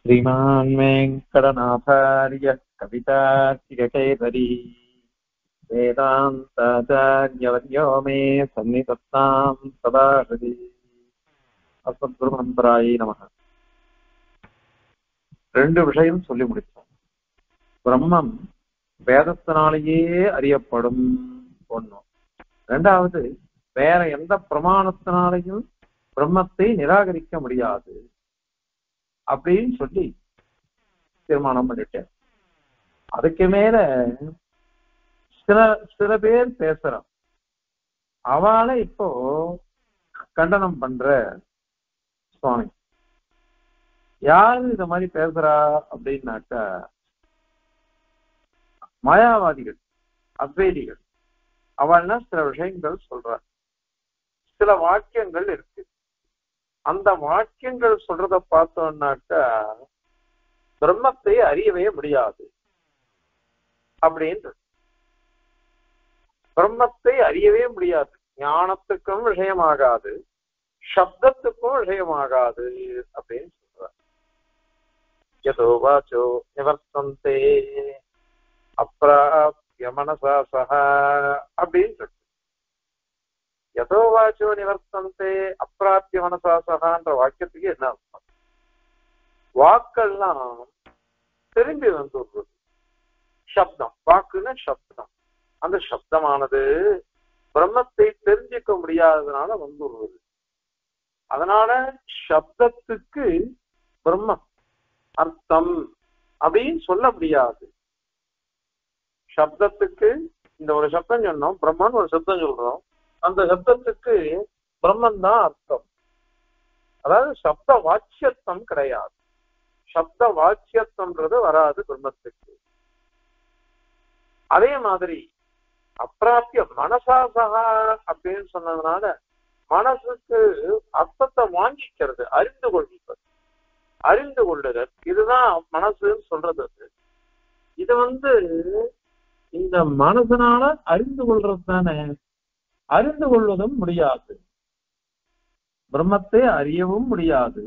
श्रीमान् वेङ्कटनाथार्यः कवितार्किककेसरी वेदान्ताचार्यवर्यो मे सन्निधत्तां सदा हृदि अस्मद्गुरुपरम्परायै நமः. ரெண்டு விஷயம் சொல்லி முடித்தோம். பிரம்மம் வேதத்தினாலேயே அறியப்படும் ஒண்ணும், ரெண்டாவது வேற எந்த பிரமாணத்தினாலையும் பிரம்மத்தை நிராகரிக்க முடியாது அப்படின்னு சொல்லி தீர்மானம் பண்ணிட்டேன். அதுக்கு மேல சில பேர் பேசுறான், அவளை இப்போ கண்டனம் பண்ற சுவாமி. யாரு இந்த மாதிரி பேசுறா அப்படின்னாக்கா மாயாவாதிகள், அத்வைதிகள். அவள்னா சில விஷயங்கள் சொல்ற, சில வாக்கியங்கள் இருக்கு. அந்த வாக்கியங்கள் சொல்றத பார்த்தோம்னாக்கா பிரம்மத்தை அறியவே முடியாது அப்படின்றது. பிரம்மத்தை அறியவே முடியாது, ஞானத்துக்கும் விஷயமாகாது, சப்தத்துக்கும் விஷயமாகாது அப்படின்னு சொல்றார். யதோ வாச்சோ நிவர்த்தந்தே அப்ராப்ய மனசா சஹ அப்படின்னு சொல்ற. யதோ வாச்சோ நிவர்த்தந்தே அப்ராப்ய மனசா சஹான்ற வாக்கியத்துக்கு என்ன அர்த்தம்? வாக்கெல்லாம் திரும்பி வந்துடுறது. சப்தம், வாக்குன்னு சப்தம், அந்த சப்தமானது பிரம்மத்தை தெரிஞ்சுக்க முடியாததுனால வந்துடுறது. அதனால சப்தத்துக்கு பிரம்மம் அர்த்தம் அப்படின்னு சொல்ல முடியாது. சப்தத்துக்கு இந்த ஒரு சப்தம் சொன்னோம், பிரம்மன் ஒரு சப்தம் சொல்றோம், அந்த சப்தத்துக்கு பிரம்மன் தான் அர்த்தம். அதாவது சப்த வாச்சியத்துவம் கிடையாது, சப்த வாச்சியத்துவம்ன்றது வராது பிரம்மத்துக்கு. அதே மாதிரி அப்பிராப்பிய மனசாசகா அப்படின்னு சொன்னதுனால மனசுக்கு அர்த்தத்தை வாங்கிக்கிறது, அறிந்து கொள்வது, அறிந்து கொள்ளுதல், இதுதான் மனசுன்னு சொல்றது. இது இந்த மனசனால அறிந்து கொள்றது தானே, அறிந்து கொள்வதும் முடியாது, பிரம்மத்தை அறியவும் முடியாது,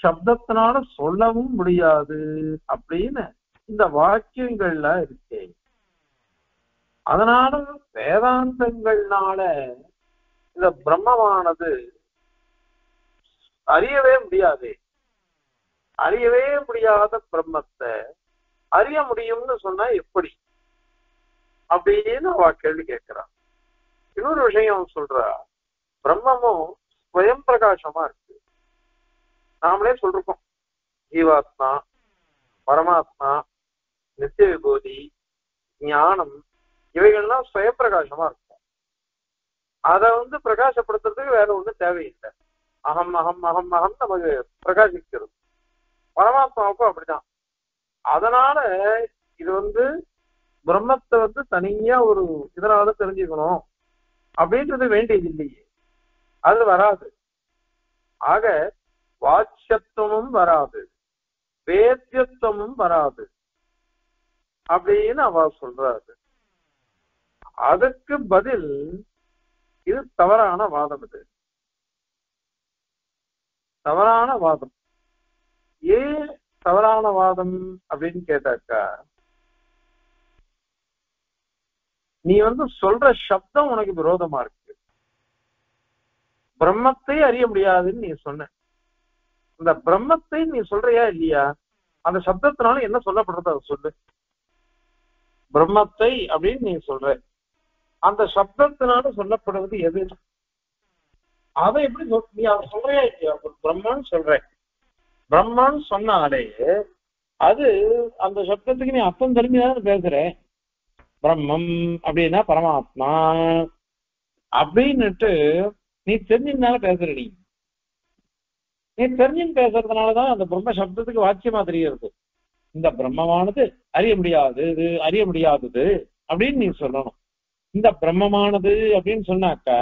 சப்தத்தினால சொல்லவும் முடியாது அப்படின்னு இந்த வாக்கியங்கள்ல இருக்கே. அதனால வேதாந்தங்கள்னால இந்த பிரம்மமானது அறியவே முடியாது. அறியவே முடியாத பிரம்மத்தை அறிய முடியும்னு சொன்னா எப்படி அப்படின்னு அவ கேள்வி கேட்கிறான். இன்னொரு விஷயம் சொல்றா, பிரம்மமும் ஸ்வயம் பிரகாசமா இருக்கு. நாமளே சொல்றோம், ஜீவாத்மா, பரமாத்மா, நித்திய விபூதி, ஞானம், இவைகள்லாம் ஸ்வயம் பிரகாசமா இருக்கும். அதை பிரகாசப்படுத்துறதுக்கு வேற ஒண்ணும் தேவையில்லை. அகம் அகம் அகம் அகம் நமக்கு பிரகாசிக்கிறது. பரமாத்மாவுக்கும் அப்படிதான். அதனால இது பிரம்மத்தை தனியா ஒரு இதனால தெரிஞ்சுக்கணும் அப்படின்றது வேண்டியது இல்லையே, அது வராது. ஆக வாட்சத்துவமும் வராது, வேத்தியத்துவமும் வராது அப்படின்னு அவ சொல்றாரு. அதுக்கு பதில் இது தவறான வாதம். இது தவறான வாதம். ஏன் தவறான வாதம் அப்படின்னு கேட்டாக்கா, நீ சொல்ற சப்தம் உனக்கு விரோதமா இருக்கு. பிரம்மத்தை அறிய முடியாதுன்னு நீ சொன்ன, இந்த பிரம்மத்தை நீ சொல்றியா இல்லையா? அந்த சப்தத்தினால என்ன சொல்லப்படுறது அதை சொல்லு. பிரம்மத்தை அப்படின்னு நீ சொல்ற, அந்த சப்தத்தினால சொல்லப்படுவது எது? அதை எப்படி நீ அவர் சொல்றியா இல்லையா? பிரம்மன்னு சொல்ற, பிரம்மன்னு சொன்னாலே அது அந்த சப்தத்துக்கு நீ அர்த்தம் தெரிஞ்சுதான் பேசுற. பிரம்மம் அப்படின்னா பரமாத்மா அப்படின்னுட்டு நீ தெரிஞ்சிருந்தாலும் பேசுற. நீ தெரிஞ்சுன்னு பேசுறதுனாலதான் அந்த பிரம்ம சப்தத்துக்கு வாக்கியமா தெரிகிறது. இந்த பிரம்மமானது அறிய முடியாதது, அறிய முடியாதது அப்படின்னு நீ சொல்லணும். இந்த பிரம்மமானது அப்படின்னு சொன்னாக்கா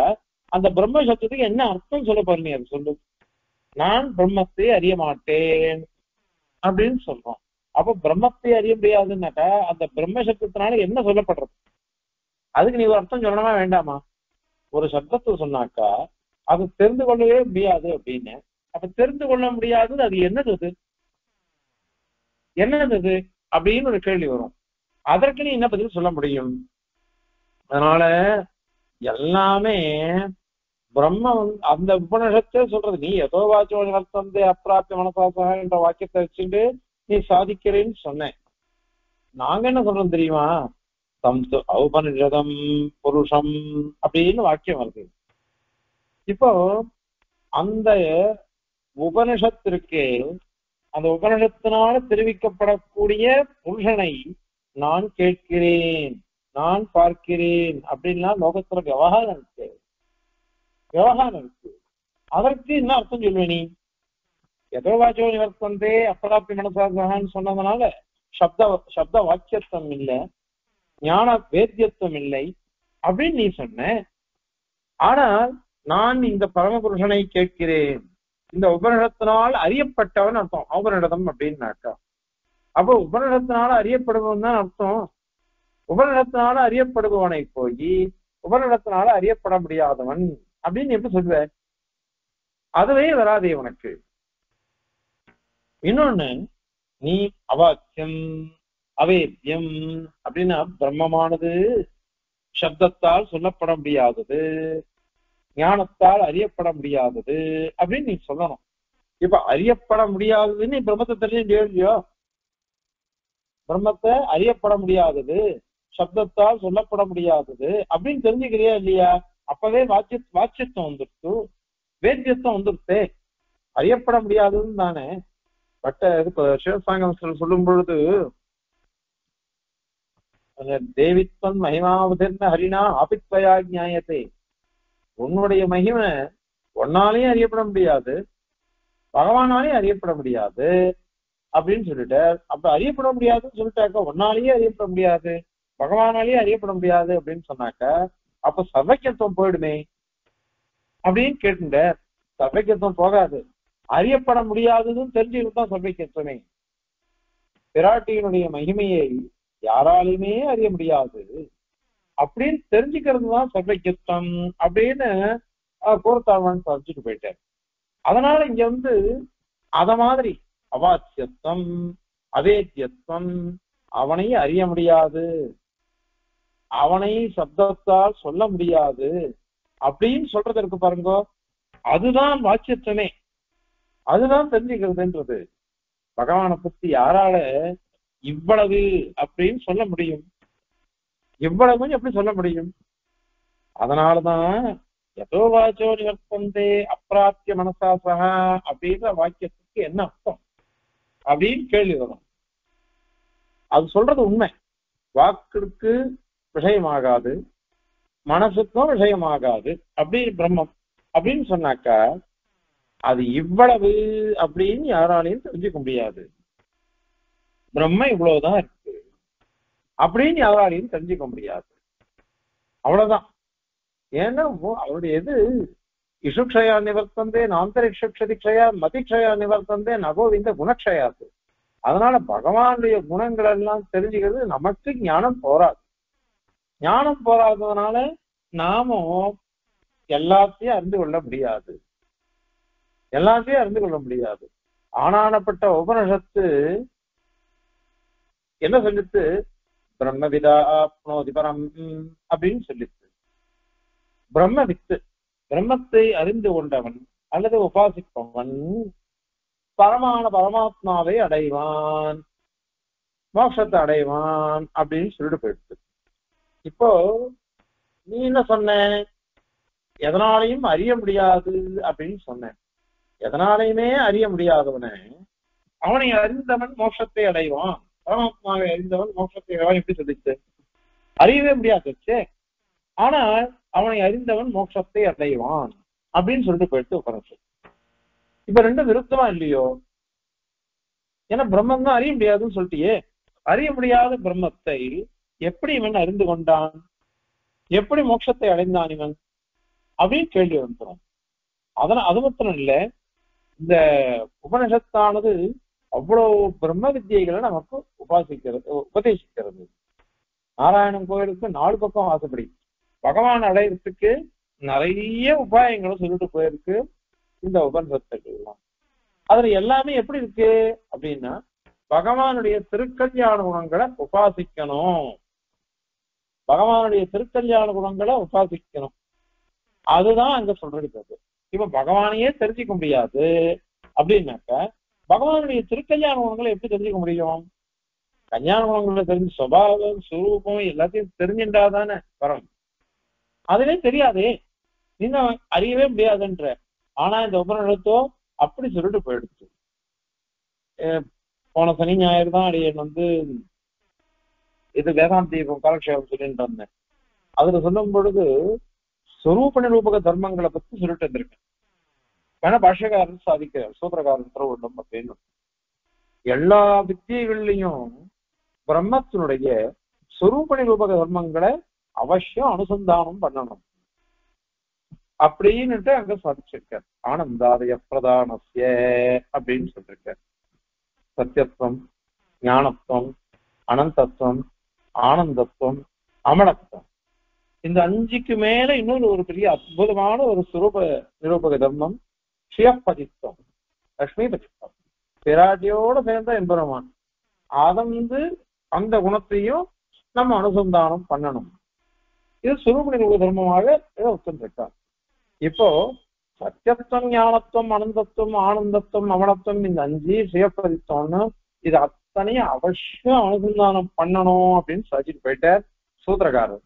அந்த பிரம்ம சப்தத்துக்கு என்ன அர்த்தம் சொல்ல போற? நீ அது சொல்லு. நான் பிரம்மத்தை அறிய மாட்டேன் அப்படின்னு சொல்றோம். அப்ப பிரம்மத்தை அறிய முடியாதுன்னாக்கா அந்த பிரம்ம சப்தத்தினால என்ன சொல்லப்படுறது? அதுக்கு நீ ஒரு அர்த்தம் சொல்லணுமா வேண்டாமா? ஒரு சப்தத்தை சொன்னாக்கா அது தெரிந்து கொள்ளவே முடியாது அப்படின்னு. அப்ப தெரிந்து கொள்ள முடியாதது அது என்னது? அது என்னது இது அப்படின்னு ஒரு கேள்வி வரும். அதற்கு நீ என்ன பதில் சொல்ல முடியும்? அதனால எல்லாமே பிரம்ம அந்த உபநிஷத்தை சொல்றது. நீ எதோ வாச்சோ நிவர்த்தந்தே அப்பிராப்திய மனசாசா என்ற வாக்கியத்தை வச்சுட்டு நீ சாதிக்கிறேன்னு சொன்னேன். நாங்க என்ன சொல்றோம் தெரியுமா? தம் ஔபனிஷதம் புருஷம் அப்படின்னு வாக்கியம் வருது. இப்போ அந்த உபனிஷத்திற்கு அந்த உபனிஷத்தினால தெரிவிக்கப்படக்கூடிய புருஷனை நான் கேட்கிறேன், நான் பார்க்கிறேன் அப்படின்னா லோகத்துல விவகாரம் இருக்கு. விவகாரம் இருக்கு. அதற்கு என்ன அர்த்தம் சொல்லுவே நீ? எதோ வாச்சோ நிவர்த்தந்தே அப்பிராப்தி மனசாசகான்னு சொன்னதுனால சப்த வாக்கியத்துவம் இல்லை, ஞான வேத்தியத்துவம் இல்லை அப்படின்னு நீ சொன்ன. ஆனால் நான் இந்த பரமபுருஷனை கேட்கிறேன், இந்த உபனிஷத்தினால் அறியப்பட்டவன் அர்த்தம். உபனிஷதம் அப்படின்னாக்கா அப்போ உபனிஷத்தினால அறியப்படுபவன் தான் அர்த்தம். உபனிஷத்தினால அறியப்படுபவனை போய் உபனிஷத்தினால அறியப்பட முடியாதவன் அப்படின்னு எப்படி சொல்லுவ? அதுவே வராதே உனக்கு. இன்னொன்னு, நீ அவாக்கியம் அவேத்தியம் அப்படின்னா பிரம்மமானது சப்தத்தால் சொல்லப்பட முடியாதது, ஞானத்தால் அறியப்பட முடியாதது அப்படின்னு நீ சொல்லணும். இப்ப அறியப்பட முடியாததுன்னு பிரம்மத்தை தெரிஞ்சு இல்லையோ? பிரம்மத்தை அறியப்பட முடியாதது, சப்தத்தால் சொல்லப்பட முடியாதது அப்படின்னு தெரிஞ்சுக்கிறியா இல்லையா? அப்பவே வாட்சியத்துவம் வந்துருச்சு, வேத்தியத்துவம் வந்துருச்சு. அறியப்பட முடியாததுன்னு தானே. பட் சிவசாங்கம் சொல்லும் பொழுது தேவித்வன் மகிமாவதிர்ன ஹரினா ஆபித்வயா நியாயத்தை, உன்னுடைய மகிமை ஒன்னாலையும் அறியப்பட முடியாது, பகவானாலையும் அறியப்பட முடியாது அப்படின்னு சொல்லிட்டு, அப்ப அறியப்பட முடியாதுன்னு சொல்லிட்டாக்க ஒன்னாலேயே அறியப்பட முடியாது, பகவானாலேயே அறியப்பட முடியாது அப்படின்னு சொன்னாக்க அப்ப சர்வக்கியத்துவம் போயிடுமே அப்படின்னு கேட்டுட்ட. சர்வக்கியத்துவம் போகாது, அறியப்பட முடியாததுன்னு தெரிஞ்சுக்கிட்டு தான் சர்வக்கியத்துவமே. பிராட்டியினுடைய மகிமையை யாராலுமே அறிய முடியாது அப்படின்னு தெரிஞ்சுக்கிறது தான் சர்வக்கியத்துவம் அப்படின்னு கோரத்தாழ்வான் தெரிஞ்சுட்டு போயிட்டார். அதனால இங்க அத மாதிரி அவாச்சியத்துவம் அவேத்தியத்துவம், அவனை அறிய முடியாது, அவனை சப்தத்தால் சொல்ல முடியாது அப்படின்னு சொல்றதற்கு பாருங்க, அதுதான் வாச்சியத்துவமே, அதுதான் தெரிஞ்சுக்கிறதுன்றது. பகவானை பத்தி யாரால இவ்வளவு அப்படின்னு சொல்ல முடியும்? இவ்வளவு எப்படி சொல்ல முடியும்? அதனாலதான் எதோ வாச்சோ நிவர்த்தந்தே அப்பிராப்திய மனசாசக அப்படின்ற வாக்கியத்துக்கு என்ன அர்த்தம் அப்படின்னு கேள்வி வரும். அது சொல்றது உண்மை. வாக்குக்கு விஷயமாகாது, மனசுக்கும் விஷயமாகாது அப்படி பிரம்மம் அப்படின்னு சொன்னாக்கா அது இவ்வளவு அப்படின்னு யாராலையும் தெரிஞ்சுக்க முடியாது. பிரம்ம இவ்வளவுதான் இருக்கு அப்படின்னு யாராலையும் தெரிஞ்சுக்க முடியாது. அவ்வளவுதான். ஏன்னா அவருடைய எது இஷுக்ஷயா நிவர்த்தந்தே நாந்தரிக்ஷதிக்ஷயா மதிக்ஷயா நிவர்த்தந்தே நகோவிந்த குணக்ஷயாது. அதனால பகவானுடைய குணங்கள் எல்லாம் தெரிஞ்சுக்கிறது நமக்கு ஞானம் போராது. ஞானம் போராததுனால நாமும் எல்லாத்தையும் அறிந்து கொள்ள முடியாது, எல்லாத்தையும் அறிந்து கொள்ள முடியாது. ஆனானப்பட்ட உபனிஷத்து என்ன சொல்லித்து? பிரம்மவிதா ஆப்னோதி பரம் அப்படின்னு சொல்லித்து. பிரம்ம வித்து, பிரம்மத்தை அறிந்து கொண்டவன் அல்லது உபாசிப்பவன் பரமாத்மாவை அடைவான், மோட்சத்தை அடைவான் அப்படின்னு சொல்லிட்டு போயிடுச்சு. இப்போ நீ என்ன சொன்ன? எதனாலையும் அறிய முடியாது அப்படின்னு சொன்ன. எதனாலையுமே அறிய முடியாதவன அவனை அறிந்தவன் மோட்சத்தை அடைவான், பரமாத்மாவை அறிந்தவன் மோட்சத்தை அடைவான் எப்படி சொல்லிச்சு? அறியவே முடியாது. ஆனால் அவனை அறிந்தவன் மோட்சத்தை அடைவான் அப்படின்னு சொல்லிட்டு போயிட்டு உபனிஷத்து. இப்ப ரெண்டும் விருத்தமா இல்லையோ? ஏன்னா பிரம்மம் தான் அறிய முடியாதுன்னு சொல்லிட்டியே. அறிய முடியாத பிரம்மத்தை எப்படி இவன் அறிந்து கொண்டான், எப்படி மோட்சத்தை அடைந்தான் இவன் அப்படின்னு கேள்வி வந்துடும். அது மாத்திரம் இல்ல, இந்த உபனிஷத்தானது அவ்வளவு பிரம்ம வித்தியைகளை நமக்கு உபதேசிக்கிறது. நாராயணன் கோயிலுக்கு 4 பக்கம் ஆசைப்படி பகவான் அடையறதுக்கு நிறைய உபாயங்களை சொல்லிட்டு போயிருக்கு இந்த உபனிஷத்துகள் எல்லாம். அதுல எல்லாமே எப்படி இருக்கு அப்படின்னா பகவானுடைய திருக்கல்யாண குணங்களை உபாசிக்கணும். பகவானுடைய திருக்கல்யாண குணங்களை உபாசிக்கணும். அதுதான் அங்க சொல்றது. இப்ப பகவானையே தெரிஞ்சுக்க முடியாது அப்படின்னாக்க பகவானுடைய திருக்கல்யாண குணங்களை எப்படி தெரிஞ்சுக்க முடியும்? கல்யாண குணங்களை தெரிஞ்சு சுபாவம் சுரூபம் எல்லாத்தையும் தெரிஞ்சுட்டாதானே வரும். அதுவே தெரியாதே, நீங்க அறியவே முடியாதுன்ற. ஆனா இந்த உபநிடத்தோ அப்படி சொல்லிட்டு போயிடுச்சு. போன சனி ஞாயிறு தான் அடியன் இது வேதாந்த தீபம் காலக்ஷேபம் சொல்லிட்டு வந்தேன். அதுல சொல்லும் பொழுது சொரூப நிரூபக தர்மங்களை பத்தி சொல்லிட்டு இருந்திருக்கேன். வேணா பாஷ்யக்காரர் சாதிக்கிறார், சூத்திரக்காரர் திரவண்டம் அப்படின்னு. எல்லா வித்தியைகள்லையும் பிரம்மத்தினுடைய சொரூப நிரூபக தர்மங்களை அவசியம் அனுசந்தானம் பண்ணணும் அப்படின்னுட்டு அங்க சாதிச்சிருக்கார். ஆனந்தாதய பிரதானஸ்ய அப்படின்னு சொல்லிருக்கார். சத்தியத்துவம், ஞானத்துவம், அனந்தத்துவம், ஆனந்தத்துவம், அமலத்துவம், இந்த 5க்கு மேல இன்னொரு ஒரு பெரிய அற்புதமான ஒரு சுரூப நிரூபக தர்மம் ஸ்ரீயப்பதித்துவம், லட்சுமி பதித்துவம். பிராட்டியோட சேர்ந்த எம்பெருமான் அதை அந்த குணத்தையும் நம்ம அனுசந்தானம் பண்ணணும். இது சுரூப நிரூபக தர்மமாக ஒத்துருக்கார். இப்போ சத்தியத்துவம், ஞானத்துவம், அனந்தத்துவம், ஆனந்தத்துவம், அமலத்துவம், இந்த 5 சுயப்பதித்தோம்னு இது அத்தனையும் அவசியம் அனுசந்தானம் பண்ணணும் அப்படின்னு சொல்லிட்டு போயிட்டார் சூத்திரக்காரர்.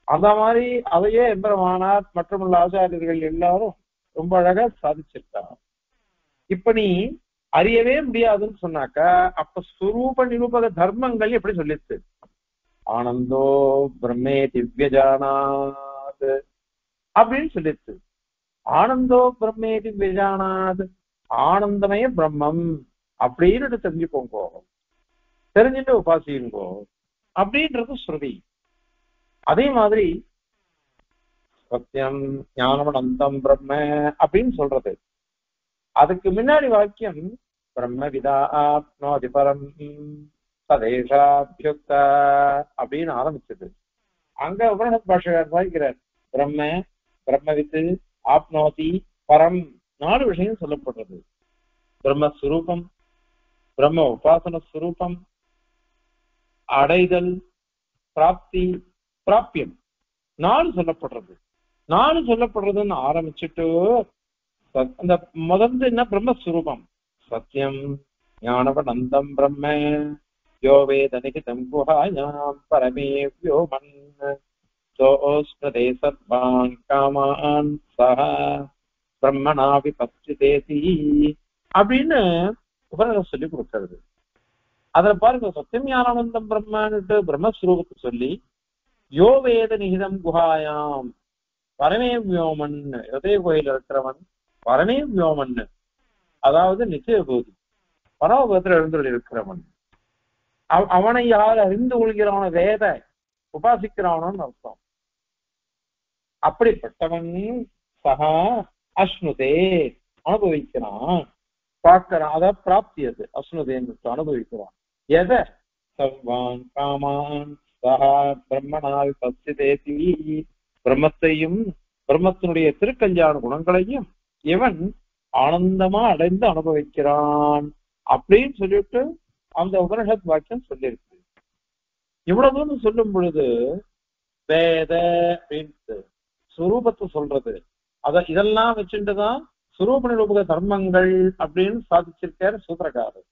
அந்த மாதிரி அதையே எம்பெருமானார் மற்றும் ஆச்சாரியர்கள் எல்லாரும் ரொம்ப அழகா சாதிச்சிருக்காங்க. இப்ப நீ அறியவே முடியாதுன்னு சொன்னாக்க அப்ப சுரூப நிரூபக தர்மங்கள் எப்படி சொல்லிச்சு? ஆனந்தோ பிரம்மே திவ்யஜானாத் அப்படின்னு சொல்லிச்சு. ஆனந்தோ பிரம்மே திவ்யஜானாத், ஆனந்தமய பிரம்மம் அப்படின்னு தெரிஞ்சுக்கோங்கோ, தெரிஞ்சுட்டு உபாசிங்கோ அப்படின்றது ஸ்ருதி. அதே மாதிரி சத்தியம் ஞானமனந்தம் பிரம்ம அப்படின்னு சொல்றது. அதுக்கு முன்னாடி வாக்கியம் பிரம்மவிதா ஆப்னோதி பரம் சதேஷாபியுக்த அப்படின்னு ஆரம்பிச்சது. அங்க உபனிஷத் பாஷகர் சாதிக்கிறார், பிரம்ம, பிரம்மவித்து, ஆப்னோதி, பரம் 4 விஷயம் சொல்லப்படுறது. பிரம்மஸ்வரூபம், பிரம்ம உபாசன ஸ்வரூபம், அடைதல், பிராப்தி, பிராப்பியம் 4 சொல்லப்படுறது. 4 சொல்லப்படுறதுன்னு ஆரம்பிச்சுட்டு அந்த முதல்ல என்ன பிரம்மஸ்வரூபம் சத்தியம் ஞானவனந்தம் பிரம்ம யோ வேதனிகிதம் குஹாயாம் பரமே வ்யோமன் சோஸ்மதே சர்வான் காமான் சஹ பிரம்மணா விபஸ்சிதேதி அப்படின்னு உபநிஷத் சொல்லி கொடுக்கிறது. அதுல பாருங்க, சத்தியம் ஞானானந்தம் பிரம்மன்னுட்டு பிரம்மஸ்வரூபத்தை சொல்லி யோ வேத நிகிதம் குஹாயாம் பரமே வியோமன், ஹிருதய கோயில இருக்கிறவன் பரமே வியோமன், அதாவது நிச்சயபூதி பரமபதத்தில் எழுந்துள்ள இருக்கிறவன், அவனை யார் அறிந்து கொள்கிறவன வேத உபாசிக்கிறானோன்னு அர்த்தம். அப்படிப்பட்டவன் சகா அஸ்னுதே அனுபவிக்கிறான், பார்க்கிறான். அதாவது பிராப்தி, அது அஸ்னுதேன்னு அனுபவிக்கிறான். எதை? சர்வான் காமான் சகா பிரம்மணா விபஸ்சிதேதி, பிரம்மத்தையும் பிரம்மத்தினுடைய திருக்கல்யாண குணங்களையும் இவன் ஆனந்தமா அடைந்து அனுபவிக்கிறான் அப்படின்னு சொல்லிட்டு அந்த உபனிஷத் வாக்கியம் சொல்லியிருக்கு. இவ்வளவு தூரம் சொல்லும் பொழுது வேத அப்படின்ட்டு சுரூபத்தை சொல்றது, இதெல்லாம் வச்சுட்டுதான் சுரூப நிரூபக தர்மங்கள் அப்படின்னு சாதிச்சிருக்காரு சூத்திரக்காரர்.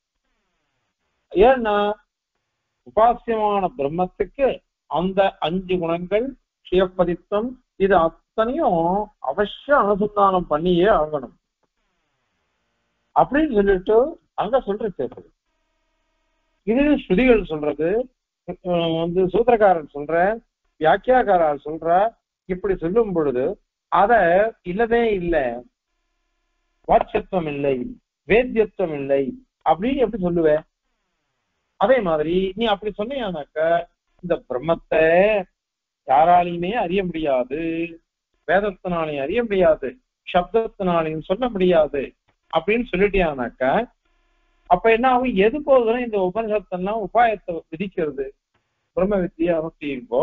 ஏன்னா உபாசியமான பிரம்மத்துக்கு அந்த 5 குணங்கள் சுயப்பதித்தம் இது அத்தனையும் அவசியம் அனுசந்தானம் பண்ணியே ஆகணும் அப்படின்னு சொல்லிட்டு அங்க சொல்றது. இது ஸ்ருதிகள் சொல்றது, சூத்திரக்காரர் சொல்ற, வியாக்கியாக்காரர் சொல்ற. இப்படி சொல்லும் பொழுது அத இல்லவே இல்லை, வாட்சத்துவம் இல்லை, வேத்தியத்துவம் இல்லை அப்படின்னு எப்படி சொல்லுவ? அதே மாதிரி நீ அப்படி சொன்னீங்கன்னாக்க இந்த பிரம்மத்தை யாராலையுமே அறிய முடியாது, வேதத்தினாலையும் அறிய முடியாது, சப்தத்தினாலையும் சொல்ல முடியாது அப்படின்னு சொல்லிட்டியானாக்க அப்ப என்ன ஆகும்? எது போதும் இந்த உபனிஷத்தெல்லாம் உபாயத்தை விதிக்கிறது. பிரம்ம வித்தியை அனுஷ்டியுங்கோ,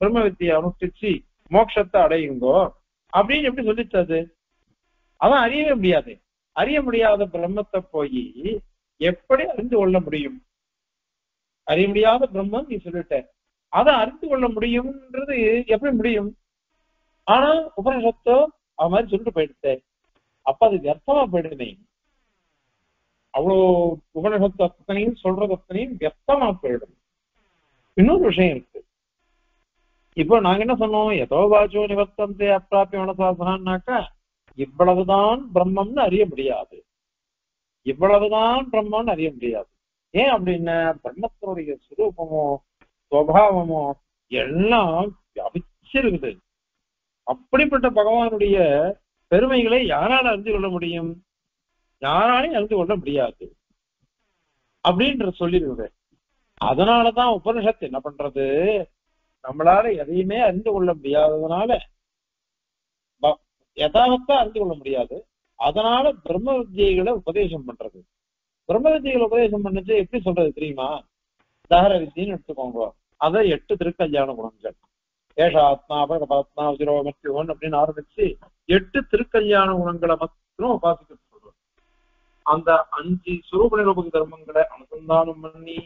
பிரம்ம வித்தியை அனுஷ்டிச்சு மோட்சத்தை அடையுங்கோ அப்படின்னு எப்படி சொல்லிச்சது? அதான் அறியவே முடியாது. அறிய முடியாத பிரம்மத்தை போய் எப்படி அறிந்து கொள்ள முடியும்? அறிய முடியாத பிரம்மம் நீ சொல்லிட்ட, அதை அறிந்து கொள்ள முடியும்ன்றது எப்படி முடியும்? ஆனா உபனிஷத்தோ அவன் மாதிரி சொல்லிட்டு போயிடுத்த, அப்ப அது வியர்த்தமா போயிடுமே. அவ்வளோ உபனிஷத்து அத்தனையும் சொல்றது அத்தனையும் வியர்த்தமா போயிடும். இன்னொரு விஷயம் இருக்கு. இப்போ நாங்க என்ன சொன்னோம், எதோ வாச்சோ நிவர்த்தந்தே அப்பிராபிய மனசாசனான்னாக்கா இவ்வளவுதான் பிரம்மம்னு அறிய முடியாது, இவ்வளவுதான் பிரம்மம்னு அறிய முடியாது. ஏன் அப்படின்னா பிரம்மத்தினுடைய சுரூபமோ சுவாவமோ எல்லாம் வியாபிச்சிருக்குது. அப்படிப்பட்ட பகவானுடைய பெருமைகளை யாரால அறிந்து கொள்ள முடியும்? யாராலையும் அறிந்து கொள்ள முடியாது அப்படின்ற சொல்லிருக்குது. அதனாலதான் உபனிஷத்து என்ன பண்றது, நம்மளால எதையுமே அறிந்து கொள்ள முடியாததுனால, யதார்த்தம் அறிந்து கொள்ள முடியாது, அதனால பிரம்ம வித்தியைகளை உபதேசம் பண்றது. பிரம்ம வித்தியைகளை உபதேசம் பண்ணுச்சு எப்படி சொல்றது தெரியுமா? தகர வித்தின்னு எடுத்துக்கோங்க. அதை 8 திருக்கல்யாண குணங்கள், ஏஷ ஆத்மா பரமாத்மா உதிரோமத்தியோன் அப்படின்னு ஆரம்பிச்சு 8 திருக்கல்யாண குணங்களை மட்டும் உபாசிக்க சொல்றோம். அந்த 5 சுரூப நிரூபக தர்மங்களை அனுசந்தானம் பண்ணி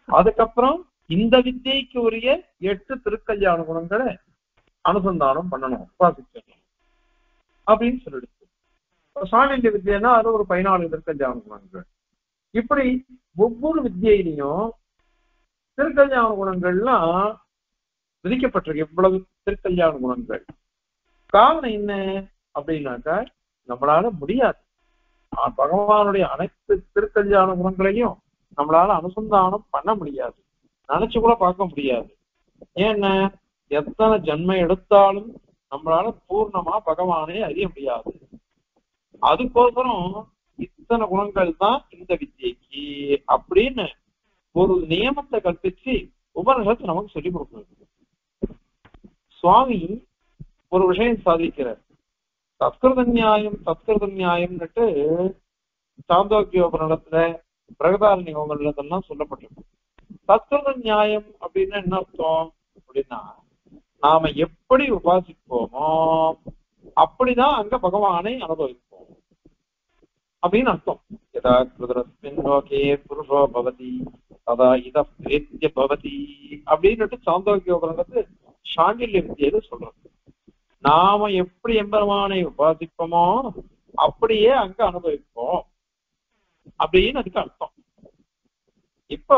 அதுக்கப்புறம் இந்த வித்தியைக்கு உரிய 8 திருக்கல்யாண குணங்களை அனுசந்தானம் பண்ணணும், உபாசிக்கணும் அப்படின்னு சொல்லிடுச்சு. சாண்டில்ய வித்தியன்னா அது ஒரு 14 திருக்கல்யாண குணங்கள். இப்படி ஒவ்வொரு வித்தியிலையும் திருக்கல்யாண குணங்கள்லாம் விதிக்கப்பட்டிருக்கு. இவ்வளவு திருக்கல்யாண குணங்கள். காரணம் என்ன அப்படின்னாக்கா நம்மளால முடியாது. பகவானுடைய அனைத்து திருக்கல்யாண குணங்களையும் நம்மளால அனுசந்தானம் பண்ண முடியாது, நினைச்சு கூட பார்க்க முடியாது. ஏன்னா எத்தனை ஜன்மை எடுத்தாலும் நம்மளால பூர்ணமா பகவானே அறிய முடியாது. அதுக்கோசரம் இத்தனை குணங்கள் தான் இந்த வித்தியைக்கு அப்படின்னு ஒரு நியமத்தை கற்பிச்சு உபனிஷத்து நமக்கு சொல்லிக் கொடுக்கணும். சுவாமி ஒரு விஷயம் சாதிக்கிறார். தத்கிருத நியாயம்னுட்டு சாந்தோக்கியோபனிடத்துல பிரகதாரண்யோபனிடத்தெல்லாம் சொல்லப்பட்டிருக்கு. தத்கிருத நியாயம் அப்படின்னா என்ன அர்த்தம் அப்படின்னா, நாம எப்படி உபாசிப்போமோ அப்படிதான் அங்க பகவானை அனுபவிப்போம் அப்படின்னு அர்த்தம். யதா கிருதரஸ்மின் லோகே புருஷோ பவதி ததா இத பிரேத்ய பவதி அப்படின்னுட்டு சாந்தோக்கியோபனிடத்து சாண்டில்ய வித்தியில சொல்றது. நாம எப்படி எம்பெருமானை உபாசிப்போமோ அப்படியே அங்க அனுபவிப்போம் அப்படின்னு அதுக்கு அர்த்தம். இப்போ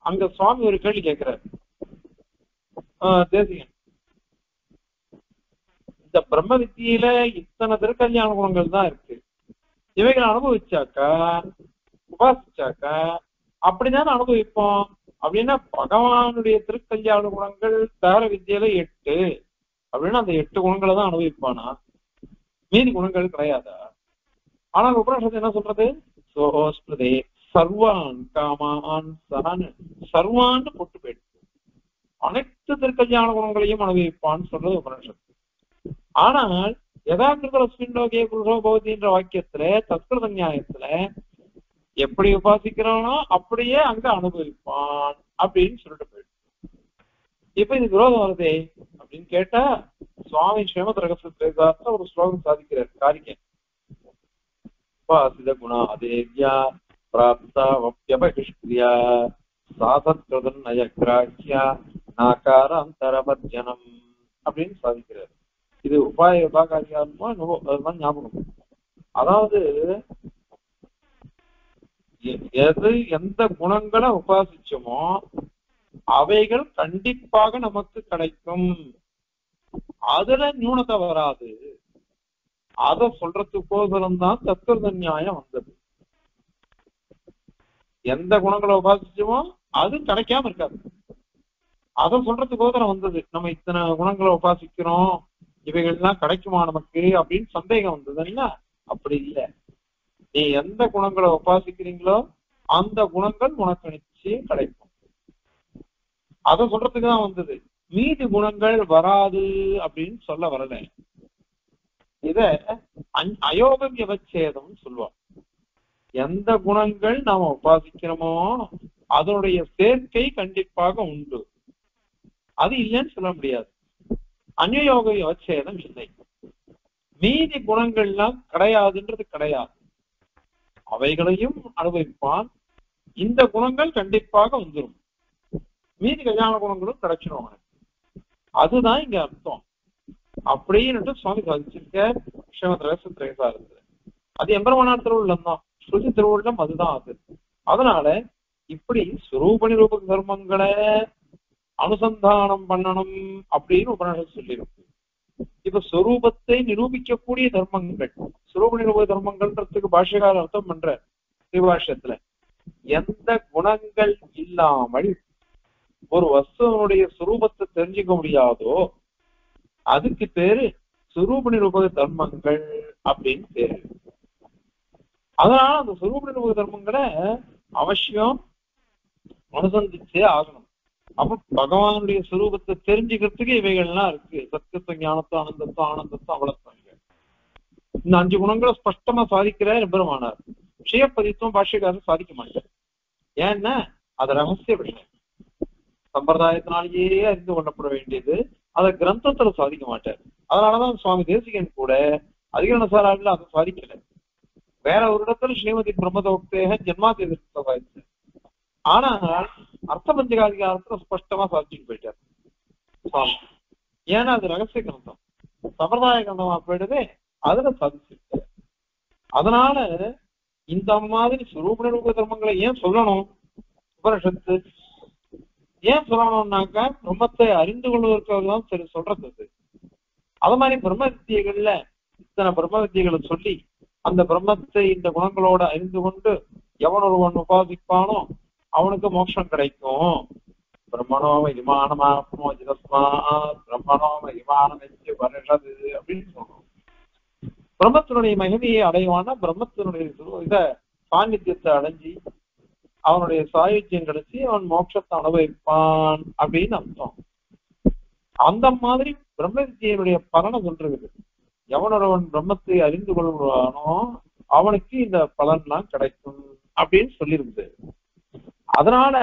அங்க சுவாமி ஒரு கேள்வி கேட்கிறார். தேசிகன், இந்த பிரம்ம வித்தியில இத்தனை திருக்கல்யாண குணங்கள் தான் இருக்கு, இவைகளை அனுபவிச்சாக்கா உபாசிச்சாக்கா அப்படிதானே அனுபவிப்போம். அப்படின்னா பகவானுடைய திருக்கல்யாண குணங்கள் தகர வித்தியில 8 அப்படின்னா அந்த 8 குணங்களை தான் அனுபவிப்பானா, மீதி குணங்கள் கிடையாதா? ஆனால் உபனிஷத்து என்ன சொல்றது, சோஸ்மிருதே சர்வான் காமான் சஹன் சர்வான்னு போட்டு போயிடுச்சு, அனைத்து திருக்கல்யாண குணங்களையும் அனுபவிப்பான்னு சொல்றது உபனிஷத்து. ஆனால் யதா கிருதரஸ்மின் லோகே புருஷோ பவதின்ற வாக்கியத்துல தத்கிருத நியாயத்துல எப்படி உபாசிக்கிறானோ அப்படியே அங்க அனுபவிப்பான் அப்படின்னு சொல்லிட்டு போயிடுச்சு. இப்ப இது விரோதம் வருதே அப்படின்னு கேட்டா சுவாமி ஸ்ரீமத் ரகசிய ஒரு ஸ்லோகம் சாதிக்கிறார். காரிக்க உபாசித குணாதேவ்யா பிராப்தாவப்யபகிஷ்கிரியா சாதத்கிருதன் நயக்ராஹ்யா நாகாராந்தரவர்ஜனம் அப்படின்னு சாதிக்கிறார். இது உபாய உபாகாரியாத்மா அதுதான் ஞாபகம். அதாவது எந்த குணங்களை உபாசிச்சோமோ அவைகள் கண்டிப்பாக நமக்கு கிடைக்கும், அதுல நியூனத்தை வராது. அத சொல்றதுக்கோசரம் தான் தத்கிருத நியாயம் வந்தது. எந்த குணங்களை உபாசிச்சோமோ அது கிடைக்காம இருக்காது, அத சொல்றதுக்கோசரம் வந்தது. நம்ம இத்தனை குணங்களை உபாசிக்கிறோம், இவைகள்லாம் கிடைக்குமா நமக்கு அப்படின்னு சந்தேகம் வந்ததுன்னா அப்படி இல்லை. நீ எந்த குணங்களை உபாசிக்கிறீங்களோ அந்த குணங்கள் உனக்கு நிச்சயம் கிடைக்கும், அதை சொல்றதுக்கு தான் வந்தது. மீதி குணங்கள் வராது அப்படின்னு சொல்ல வரல. இத அயோக வியவச்சேதம் சொல்லுவோம். எந்த குணங்கள் நாம உபாசிக்கிறோமோ அதனுடைய சேர்க்கை கண்டிப்பாக உண்டு, அது இல்லைன்னு சொல்ல முடியாது. அந்யோக வியவச்சேதம் இல்லை, மீதி குணங்கள்லாம் கிடையாதுன்றது கிடையாது. அவைகளையும் அனுபவிப்பான். இந்த குணங்கள் கண்டிப்பாக வந்துடும், மீதி கல்யாண குணங்களும் கிடைச்சிடும் அவனுக்கு. அதுதான் இங்க அர்த்தம் அப்படின்னு சுவாமி சாதிச்சிருக்க ஸ்ரீமத் ரகசிய திரைசாரத்துல. அது எம்பெருமானார் திருவுள்ளம் தான், ஸ்ருதி திருவுள்ளம் அதுதான் அது. அதனால இப்படி சுரூப நிரூப தர்மங்களை அனுசந்தானம் பண்ணணும் அப்படின்னு உபநிஷத்து சொல்லியிருக்கு. இப்ப சொரூபத்தை நிரூபிக்கக்கூடிய தர்மங்கள், சுரூப நிரூப தர்மங்கள்ன்றதுக்கு பாஷ்யகார அர்த்தம் பண்ற ஸ்ரீபாஷ்யத்துல, எந்த குணங்கள் இல்லாமல் ஒரு வஸ்துவனுடைய சுரூபத்தை தெரிஞ்சுக்க முடியாதோ அதுக்கு பேரு சுரூப நிரூபக தர்மங்கள் அப்படின்னு பேரு. அதனால அந்த சுரூப நிரூபக தர்மங்களை அவசியம் அனுசந்திச்சே ஆகணும். அப்ப பகவானுடைய சுரூபத்தை தெரிஞ்சுக்கிறதுக்கு இவைகள்லாம் இருக்கு. சத்தியத்துவம், ஞானத்துவம், ஆனந்தத்துவம், ஆனந்தத்துவம், அவ்வளவுதான். இந்த 5 குணங்களை ஸ்பஷ்டமா சாதிக்கிற பெருமானார். விஷயப்பதித்துவம் பாஷ்யக்காரர் சாதிக்க மாட்டார். ஏன்னா அது ரகசிய விஷயம், சம்பிரதாயத்தினாலேயே அறிந்து கொள்ளப்பட வேண்டியது. அதை கிரந்தத்துல சாதிக்க மாட்டார். அதனாலதான் சுவாமி தேசிகன் கூட அதிகரணசாராவில் அதை சாதிக்கல. வேற ஒரு இடத்துல ஸ்ரீமதி பிரம்மதோக்தேக ஜென்மாதி சாதிச்சு, ஆனால் அர்த்த பஞ்சகாதிகாரத்துல ஸ்பஷ்டமா சாதிச்சுட்டு போயிட்டார் சுவாமி. ஏன்னா அது ரகசிய கிரந்தம், சம்பிரதாய கிரந்தமா போயிடுது, அதுல சாதிச்சிருக்க. அதனால இந்த மாதிரி சுரூப நிரூப தர்மங்களை ஏன் சொல்லணும் உபனிஷத்து? ஏன் சொல்லணும்னாக்கா பிரம்மத்தை அறிந்து கொள்வதற்காகதான் சரி சொல்றது. அது மாதிரி பிரம்ம வித்தியைகள்ல இத்தனை பிரம்ம வித்தியைகளை சொல்லி அந்த பிரம்மத்தை இந்த குணங்களோட அறிந்து கொண்டு எவன் ஒருவன் உபாசிப்பானோ அவனுக்கு மோட்சம் கிடைக்கும். பிரம்மணோம இமானமாத்மோ ஜிதஸ்மா பிரம்மணோம இமானம் வருஷது அப்படின்னு சொல்றோம். பிரம்மத்தினுடைய மகிமையை அடைவானா பிரம்மத்தினுடைய இத சாநித்தியத்தை அடைஞ்சி அவனுடைய சாயுத்தியம் கிடைச்சி அவன் மோட்சத்தை அனுபவிப்பான் அப்படின்னு அர்த்தம். அந்த மாதிரி பிரம்ம வித்தியனுடைய பலனை சொல்றது. எவனொருவன் பிரம்மத்தை அறிந்து கொள்வானோ அவனுக்கு இந்த பலன்லாம் கிடைக்கும் அப்படின்னு சொல்லியிருந்தது. அதனால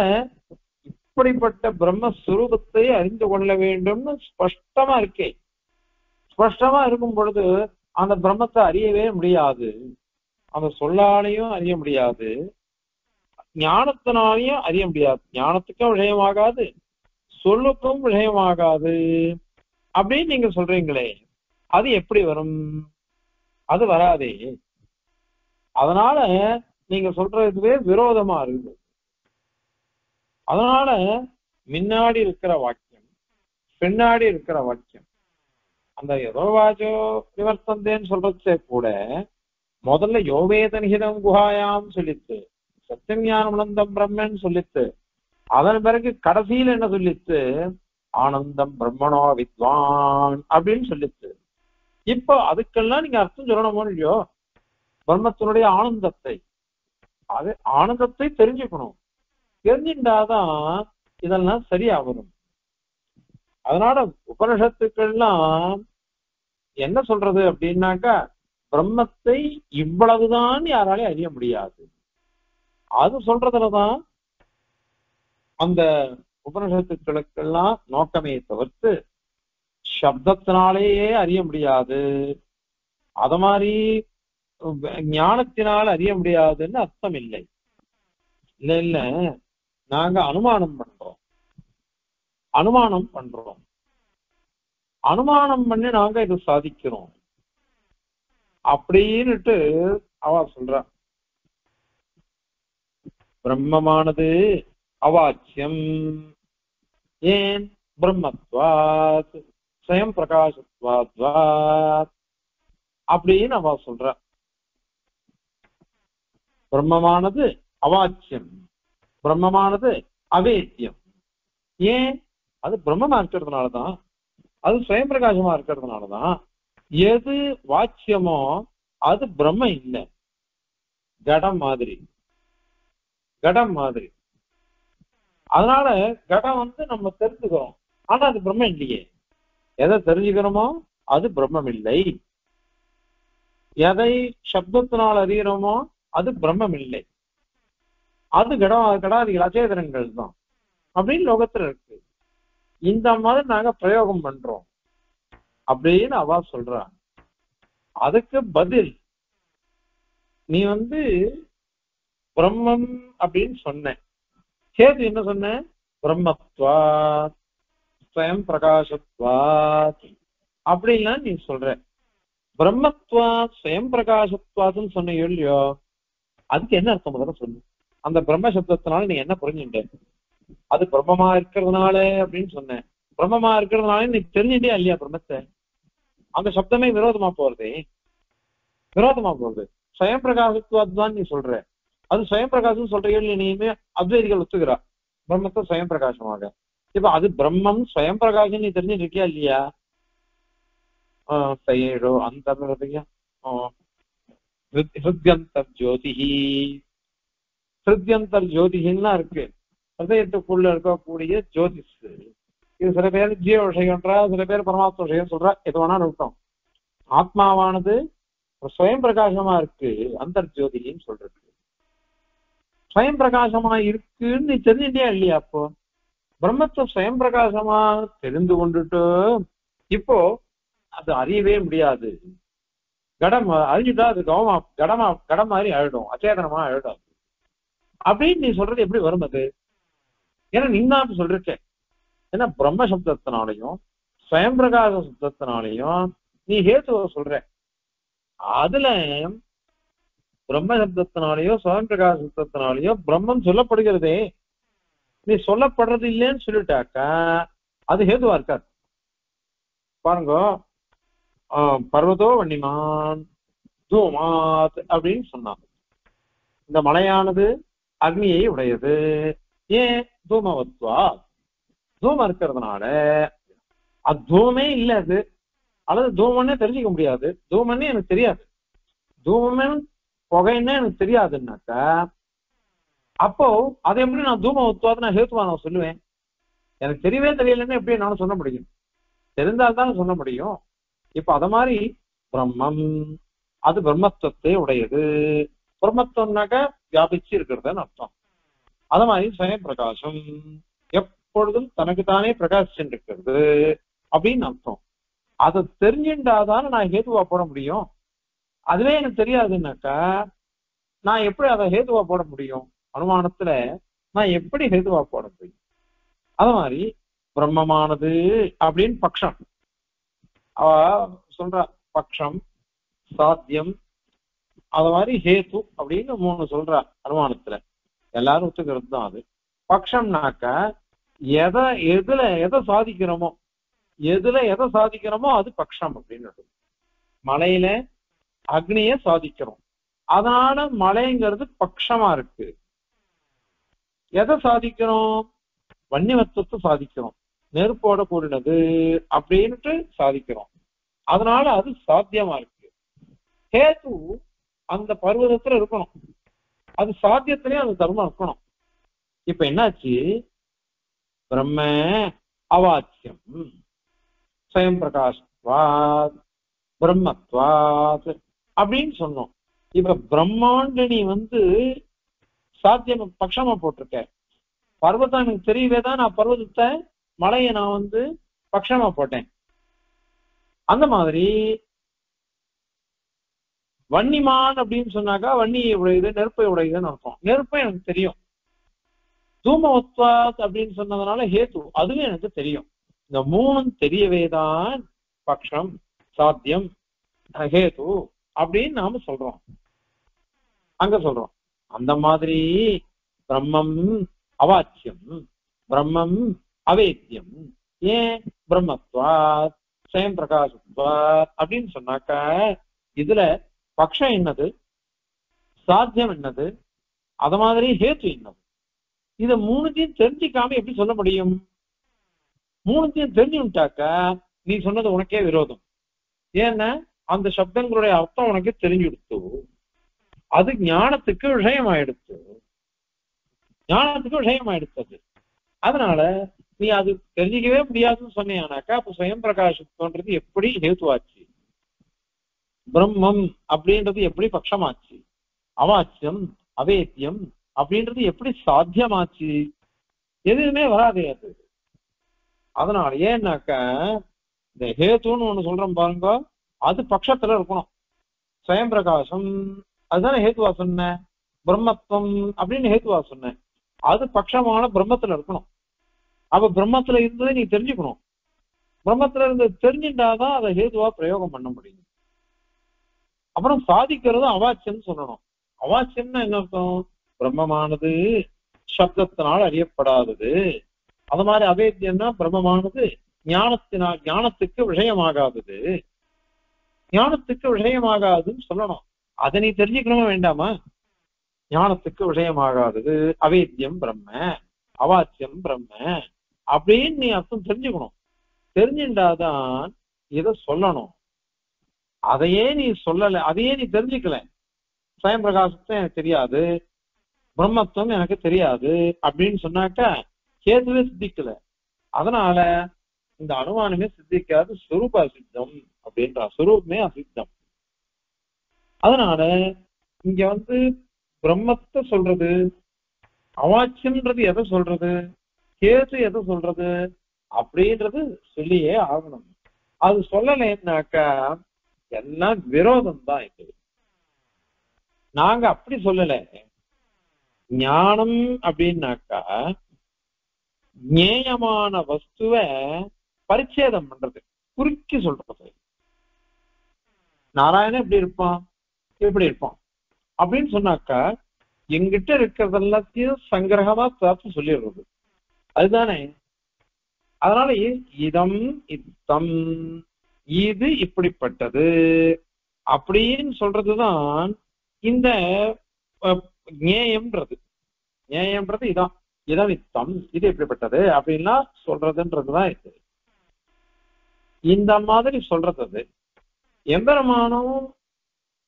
இப்படிப்பட்ட பிரம்மஸ்வரூபத்தை அறிந்து கொள்ள வேண்டும்னு ஸ்பஷ்டமா இருக்கே. ஸ்பஷ்டமா இருக்கும் பொழுது அந்த பிரம்மத்தை அறியவே முடியாது, அந்த சொல்லாலையும் அறிய முடியாது, ஞானத்தினாலையும் அறிய முடியாது. ஞானத்துக்கும் விஷயமாகாது, சொல்லுக்கும் விஷயமாகாது அப்படின்னு நீங்க சொல்றீங்களே, அது எப்படி வரும்? அது வராதே. அதனால நீங்க சொல்றதுவே விரோதமா இருக்குது. அதனால முன்னாடி இருக்கிற வாக்கியம் பின்னாடி இருக்கிற வாக்கியம், அந்த யதோவாச்சோ நிவர்த்தந்தேன்னு சொல்றதே கூட முதல்ல யோவேதனிகிதம் குஹாயாம் சொல்லித்து, சத்தியம் ஞானம் அனந்தம் பிரம்மன் சொல்லித்து, அதன் பிறகு கடைசியில் என்ன சொல்லித்து, ஆனந்தம் பிரம்மணோ வித்வான் அப்படின்னு சொல்லித்து. இப்போ அதுக்கெல்லாம் நீங்க அர்த்தம் சொல்லணுமோ இல்லையோ? பிரம்மத்தினுடைய ஆனந்தத்தை, அது ஆனந்தத்தை தெரிஞ்சுக்கணும். தெரிஞ்சுட்டாதான் இதெல்லாம் சரியா வரும். அதனால உபனிஷத்துக்கள்லாம் என்ன சொல்றது அப்படின்னாக்கா, பிரம்மத்தை இவ்வளவுதான் யாராலையும் அறிய முடியாது அது சொல்றதுலதான் அந்த உபனிஷத்துக்களுக்கெல்லாம் நோக்கமே தவிர்த்து சப்தத்தினாலேயே அறிய முடியாது, அத மாதிரி ஞானத்தினால் அறிய முடியாதுன்னு அர்த்தம் இல்லை. இல்ல இல்ல, நாங்க அனுமானம் பண்றோம், அனுமானம் பண்றோம், அனுமானம் பண்ணி நாங்க இது சாதிக்கிறோம் அப்படின்னுட்டு அவ சொல்ற. பிரம்மமானது அவாச்சியம், ஏன்? பிரம்மத்வாத் ஸ்வயம் பிரகாசத்வாத் அப்படின்னு அவ சொல்ற. பிரம்மமானது அவாச்சியம், பிரம்மமானது அவேத்தியம். ஏன்? அது பிரம்மமா இருக்கிறதுனாலதான், அது ஸ்வயம் பிரகாசமா இருக்கிறதுனாலதான். எது வாச்சியமோ அது பிரம்ம இல்லை, கடம் மாதிரி, கடம் மாதிரி. அதனால கடம் நம்ம தெரிஞ்சுக்கிறோம், ஆனா அது பிரம்மம் இல்லையே. எதை தெரிஞ்சுக்கிறோமோ அது பிரம்மம் இல்லை, எதை சப்தத்தினால் அறிகிறோமோ அது பிரம்மம் இல்லை, அது கடாதிகள் அச்சேதனங்கள் தான் அப்படின்னு லோகத்துல இருக்கு. இந்த மாதிரி நாங்க பிரயோகம் பண்றோம் அப்படின்னு அவ சொல்ற. அதுக்கு பதில் நீ பிரம்மம் அப்படின்னு சொன்னேன். சேது என்ன சொன்ன? பிரம்மத்வா ஸ்வயம் பிரகாசத்வாத் அப்படின்லாம் நீ சொல்ற. பிரம்மத்வா ஸ்வயம் பிரகாசத்வாதுன்னு சொன்ன இல்லையோ, அதுக்கு என்ன அர்த்தம் முதல்ல சொல்லு. அந்த பிரம்ம சப்தத்தினால நீ என்ன புரிஞ்சுட்ட? அது பிரம்மமா இருக்கிறதுனால அப்படின்னு சொன்னேன். பிரம்மமா இருக்கிறதுனால நீ தெரிஞ்சுட்டே இல்லையா பிரம்மத்தை? அந்த சப்தமே விரோதமா போறது, விரோதமா போகுது. ஸ்வயம் பிரகாசத்துவாதான் நீ சொல்ற. அது ஸ்வயம் பிரகாசம் சொல்றீங்க, நீயுமே அத்வைதிகள் ஒத்துக்கிறா பிரம்மத்தை ஸ்வயம் பிரகாசமாக. இப்ப அது பிரம்மம் ஸ்வயம் பிரகாசம் நீ தெரிஞ்சுட்டு இருக்கியா இல்லையா? சயேடோ அந்த ஹிருத்யந்தர் ஜோதிஹி, ஹிருத்யந்தர் ஜோதிஹின்லாம் இருக்கு. ஹிருதயத்துக்குள்ள இருக்கக்கூடிய ஜோதிஷ். இது சில பேர் ஜீவ விஷயம்ன்றா, சில பேர் பரமாத்ம விஷயம் சொல்றா. எது வேணாலும் இருக்கட்டும். ஆத்மாவானது ஸ்வயம் பிரகாசமா இருக்கு, அந்தர்ஜோதின்னு சொல்றது. ஸ்வயம் பிரகாசமா இருக்குன்னு நீ தெரிஞ்சுட்டியா இல்லையா? அப்போ பிரம்மத்தை ஸ்வயம் பிரகாசமா தெரிந்து கொண்டுட்டு இப்போ அது அறியவே முடியாது. கடம் அறிஞ்சுட்டா அது கடம் மாதிரி ஆயிடும், அச்சேதனமா ஆயிடும் அப்படின்னு நீ சொல்றது எப்படி வரும் அது? ஏன்னா நீதான் சொல்லிருக்க. ஏன்னா பிரம்ம சப்தத்தினாலையும் ஸ்வயம் பிரகாச சப்தத்தினாலையும் நீ ஹேத்துவ சொல்ற. அதுல பிரம்ம சப்தத்தினாலேயோ ஸ்வயம் பிரகாச சப்தத்தினாலேயோ பிரம்மம் சொல்லப்படுகிறதே, நீ சொல்லப்படுறது இல்லைன்னு சொல்லிட்டாக்கா அது ஹேதுவா இருக்காது. பாருங்க, பர்வதோ வன்னிமான் தூமாத் அப்படின்னு சொன்னாங்க. இந்த மலையானது அக்னியை உடையது. ஏன்? தூமவத்வா, தூமம் இருக்கிறதுனால. அது தூமே இல்லை, அது அல்லது தூமன்னே தெரிஞ்சுக்க முடியாது. தூமன்னே எனக்கு தெரியாது, தூமமே புகைன்னே எனக்கு தெரியாதுன்னாக்கா அப்போ அதை எப்படி நான் தூம ஒத்துவாது நான் ஹேத்துவா நான் சொல்லுவேன்? எனக்கு தெரியவே தெரியலன்னு எப்படி என்னால சொல்ல முடியும்? தெரிந்தால்தான் சொல்ல முடியும். இப்ப அத மாதிரி பிரம்மம் அது பிரம்மத்துவத்தை உடையது. பிரம்மத்துவம்னாக்க வியாபிச்சு இருக்கிறதுன்னு அர்த்தம். அத மாதிரி ஸ்வயம் பிரகாசம் எப்பொழுதும் தனக்குத்தானே பிரகாசிச்சுட்டு இருக்கிறது அப்படின்னு அர்த்தம். அதை தெரிஞ்சுட்டாதான நான் ஹேதுவா போட முடியும். அதுவே எனக்கு தெரியாதுன்னாக்கா நான் எப்படி அதை ஹேதுவா போட முடியும்? அனுமானத்துல நான் எப்படி ஹேதுவா போட முடியும்? அத மாதிரி பிரம்மமானது அப்படின்னு பக்ஷம் அவ சொல்ற. பக்ஷம், சாத்தியம், அத மாதிரி ஹேத்து அப்படின்னு 3 சொல்றா அனுமானத்துல. எல்லாரும் ஒத்துக்கிறது தான் அது. பக்ஷம்னாக்க எதை சாதிக்கிறோமோ, எதை சாதிக்கிறோமோ அது பக்ஷம் அப்படின்னு. மலையில அக்னிய சாதிக்கிறோம், அதனால மலைங்கிறது பக்ஷமா இருக்கு. எதை சாதிக்கிறோம்? வன்னிமத்துவத்தை சாதிக்கிறோம், நெருப்போட கூடினது அப்படின்ட்டு சாதிக்கிறோம். அதனால அது சாத்தியமா இருக்கு. ஹேது அந்த பர்வதத்துல இருக்கணும், அது சாத்தியத்திலேயே அந்த தர்மம் இருக்கணும். இப்ப என்னாச்சு? பிரம்ம அவாச்சியம் ஸ்வயம் பிரகாஷ்வாத் பிரம்மத்வாத் அப்படின்னு சொன்னோம். இப்ப பிரம்மாண்ட நீ சாத்தியம் பட்சமா போட்டிருக்க. பர்வதம் எனக்கு தெரியவே தான் நான் பர்வதத்தை மலையை நான் பட்சமா போட்டேன். அந்த மாதிரி வன்னிமான் அப்படின்னு சொன்னாக்கா வன்னியை உடையது, நெருப்பை உடையதுன்னு அர்த்தம். நெருப்பை எனக்கு தெரியும். தூமவத்வாத் அப்படின்னு சொன்னதுனால ஹேத்து அதுவும் எனக்கு தெரியும். இந்த 3 தெரியவேதான் பக்ஷம், சாத்தியம், ஹேத்து அப்படின்னு நாம சொல்றோம். அங்க சொல்றோம். அந்த மாதிரி பிரம்மம் அவாச்சியம், பிரம்மம் அவேத்தியம். ஏன்? பிரம்மத்வாத் ஸ்வயம் பிரகாசத்வாத் அப்படின்னு சொன்னாக்கா இதுல பக்ஷம் என்னது, சாத்தியம் என்னது, அத மாதிரி ஹேத்து என்னது, இத 3த்தையும் தெரிஞ்சிக்காம எப்படி சொல்ல முடியும்? 3த்தையும் தெரிஞ்சுட்டாக்கா நீ சொன்னது உனக்கே விரோதம். ஏன்னா அந்த சப்தங்களுடைய அர்த்தம் உனக்கு தெரிஞ்சுடுத்து, அது ஞானத்துக்கு விஷயமாயிடுத்து, ஞானத்துக்கு விஷயமாயிடுத்தது. அதனால நீ அது தெரிஞ்சிக்கவே முடியாதுன்னு சொன்னீங்கன்னாக்கா அப்ப ஸ்வயம் பிரகாசத்துவன்றது எப்படி ஹேத்துவாச்சு? பிரம்மம் அப்படின்றது எப்படி பட்சமாச்சு? அவாச்சியம் அவேத்தியம் அப்படின்றது எப்படி சாத்தியமாச்சு? எதுவுமே வராதே அது. அதனால ஏன்னாக்கா இந்த ஹேத்துன்னு ஒண்ணு சொல்றோம் பாருங்க, அது பட்சத்துல இருக்கணும். ஸ்வயம் பிரகாசம் அதுதானே ஹேத்துவா சொன்ன. பிரம்மத்துவம் அப்படின்னு ஹேத்துவா சொன்னேன். அது பட்சமான பிரம்மத்துல இருக்கணும். அப்ப பிரம்மத்துல இருந்ததை நீ தெரிஞ்சுக்கணும். பிரம்மத்துல இருந்து தெரிஞ்சுட்டாதான் அதை ஹேதுவா பிரயோகம் பண்ண முடியும். அப்புறம் சாதிக்கிறது அவாச்சியம் சொல்லணும். அவாச்சியம்னா என்ன அர்த்தம்? பிரம்மமானது சப்தத்தினால் அறியப்படாதது. அது மாதிரி அவேத்தியம்னா பிரம்மமானது ஞானத்துக்கு விஷயமாகாதது. ஞானத்துக்கு விஷயமாகாதுன்னு சொல்லணும். அதை நீ தெரிஞ்சுக்கணுமா வேண்டாமா? ஞானத்துக்கு விஷயமாகாதது அவேத்தியம் பிரம்ம, அவாச்சியம் பிரம்ம அப்படின்னு நீ அர்த்தம் தெரிஞ்சுக்கணும். தெரிஞ்சுட்டாதான் இதை சொல்லணும். அதையே நீ சொல்லல, அதையே நீ தெரிஞ்சுக்கல. சுயம் பிரகாசத்தை எனக்கு தெரியாது, பிரம்மத்துவம் எனக்கு தெரியாது அப்படின்னு சொன்னாக்கா கேதுவே சித்திக்கல. அதனால இந்த அனுமானமே சித்திக்காது, சுரூப அசித்தம் அப்படின்றா. சுரூபமே அசித்தம். அதனால இங்க பிரம்மத்தை சொல்றது, அவாச்சியம்ன்றது எதை சொல்றது, கேது எதை சொல்றது அப்படின்றது சொல்லியே ஆகணும். அது சொல்லலைன்னாக்கா எல்லாம் விரோதம் தான். இது நாங்க அப்படி சொல்லல. ஞானம் அப்படின்னாக்கா ஞேயமான வஸ்துவை பரிச்சேதம் பண்றது, குறுக்கி சொல்றது. நாராயணன் எப்படி இருப்பான், எப்படி இருப்பான் அப்படின்னு சொன்னாக்கா எங்கிட்ட இருக்கிறது எல்லாத்தையும் சங்கிரகமா பார்த்து சொல்லிடுறது, அதுதானே. அதனால இதம் இத்தம், இது இப்படிப்பட்டது அப்படின்னு சொல்றதுதான் இந்த ஞேயம்ன்றது. ஞேயம்ன்றது இதான், இதம் இத்தம், இது எப்படிப்பட்டது அப்படின்னா சொல்றதுன்றதுதான் இது. இந்த மாதிரி சொல்றது எம்பெருமானும்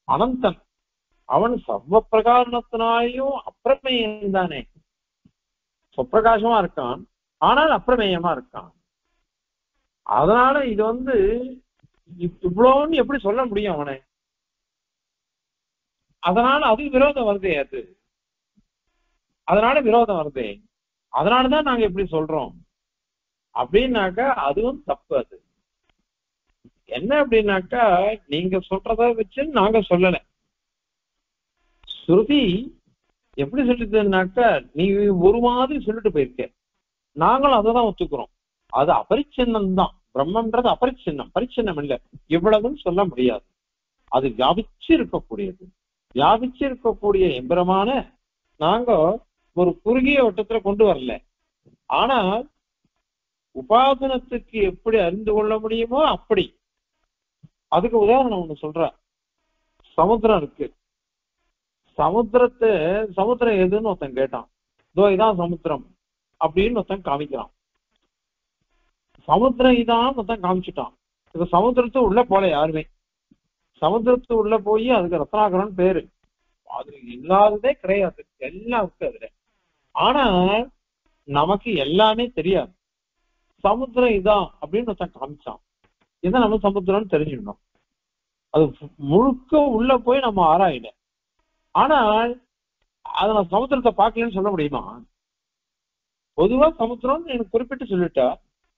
அனந்தன், அவன் சர்வ பிரகாரணத்தினாலையும் அப்பிரமேயம் தானே. சொப்பிரகாசமா இருக்கான், ஆனால் அப்பிரமேயமா இருக்கான். அதனால இது இவ்வளோன்னு எப்படி சொல்ல முடியும் அவனை? அதனால அது விரோதம் வருதே. அது அதனால விரோதம் வருதே. அதனாலதான் நாங்க எப்படி சொல்றோம் அப்படின்னாக்கா அதுவும் தப்பு. அது என்ன அப்படின்னாக்கா நீங்க சொல்றத வச்சு நாங்க சொல்லல. ஸ்ருதி எப்படி சொல்லிதுன்னாக்கா நீ ஒரு மாதிரி சொல்லிட்டு போயிருக்க, நாங்களும் அதை தான் ஒத்துக்கிறோம். அது அபரிச்சின்னம் தான். பிரம்மன்றது அபரிச்சின்னம், பரிச்சின்னம் இல்லை. இவ்வளவுன்னு சொல்ல முடியாது. அது வியாபிச்சு இருக்கக்கூடியது. வியாபிச்சு இருக்கக்கூடிய எம்பெருமான நாங்க ஒரு குறுகிய வட்டத்துல கொண்டு வரல. ஆனால் உபாசனத்துக்கு எப்படி அறிந்து கொள்ள முடியுமோ அப்படி. அதுக்கு உதாரணம் ஒண்ணு சொல்ற. சமுத்திரம் இருக்கு. சமுத்திரம் எதுன்னு ஒருத்தன் கேட்டான். இதோ இதான் சமுத்திரம் அப்படின்னு ஒருத்தன் காமிக்கிறான். சமுத்திரம் இதான் ஒருத்தன் காமிச்சுட்டான். இப்ப சமுத்திரத்து உள்ள போல யாருமே. சமுத்திரத்து உள்ள போய் அதுக்கு ரத்னாகரன் பேரு. அது இல்லாததே கிடையாது, எல்லாம் இருக்கு அதுல. ஆனா நமக்கு எல்லாமே தெரியாது. சமுத்திரம் இதான் அப்படின்னு ஒருத்தன் காமிச்சான். இதை நம்ம சமுத்திரம்னு தெரிஞ்சுக்கணும். அது முழுக்க உள்ள போய் நம்ம ஆராயிட. ஆனால் அதை நான் சமுத்திரத்தை பார்க்கலன்னு சொல்ல முடியுமா? பொதுவா சமுத்திரம் எனக்கு குறிப்பிட்டு சொல்லிட்டா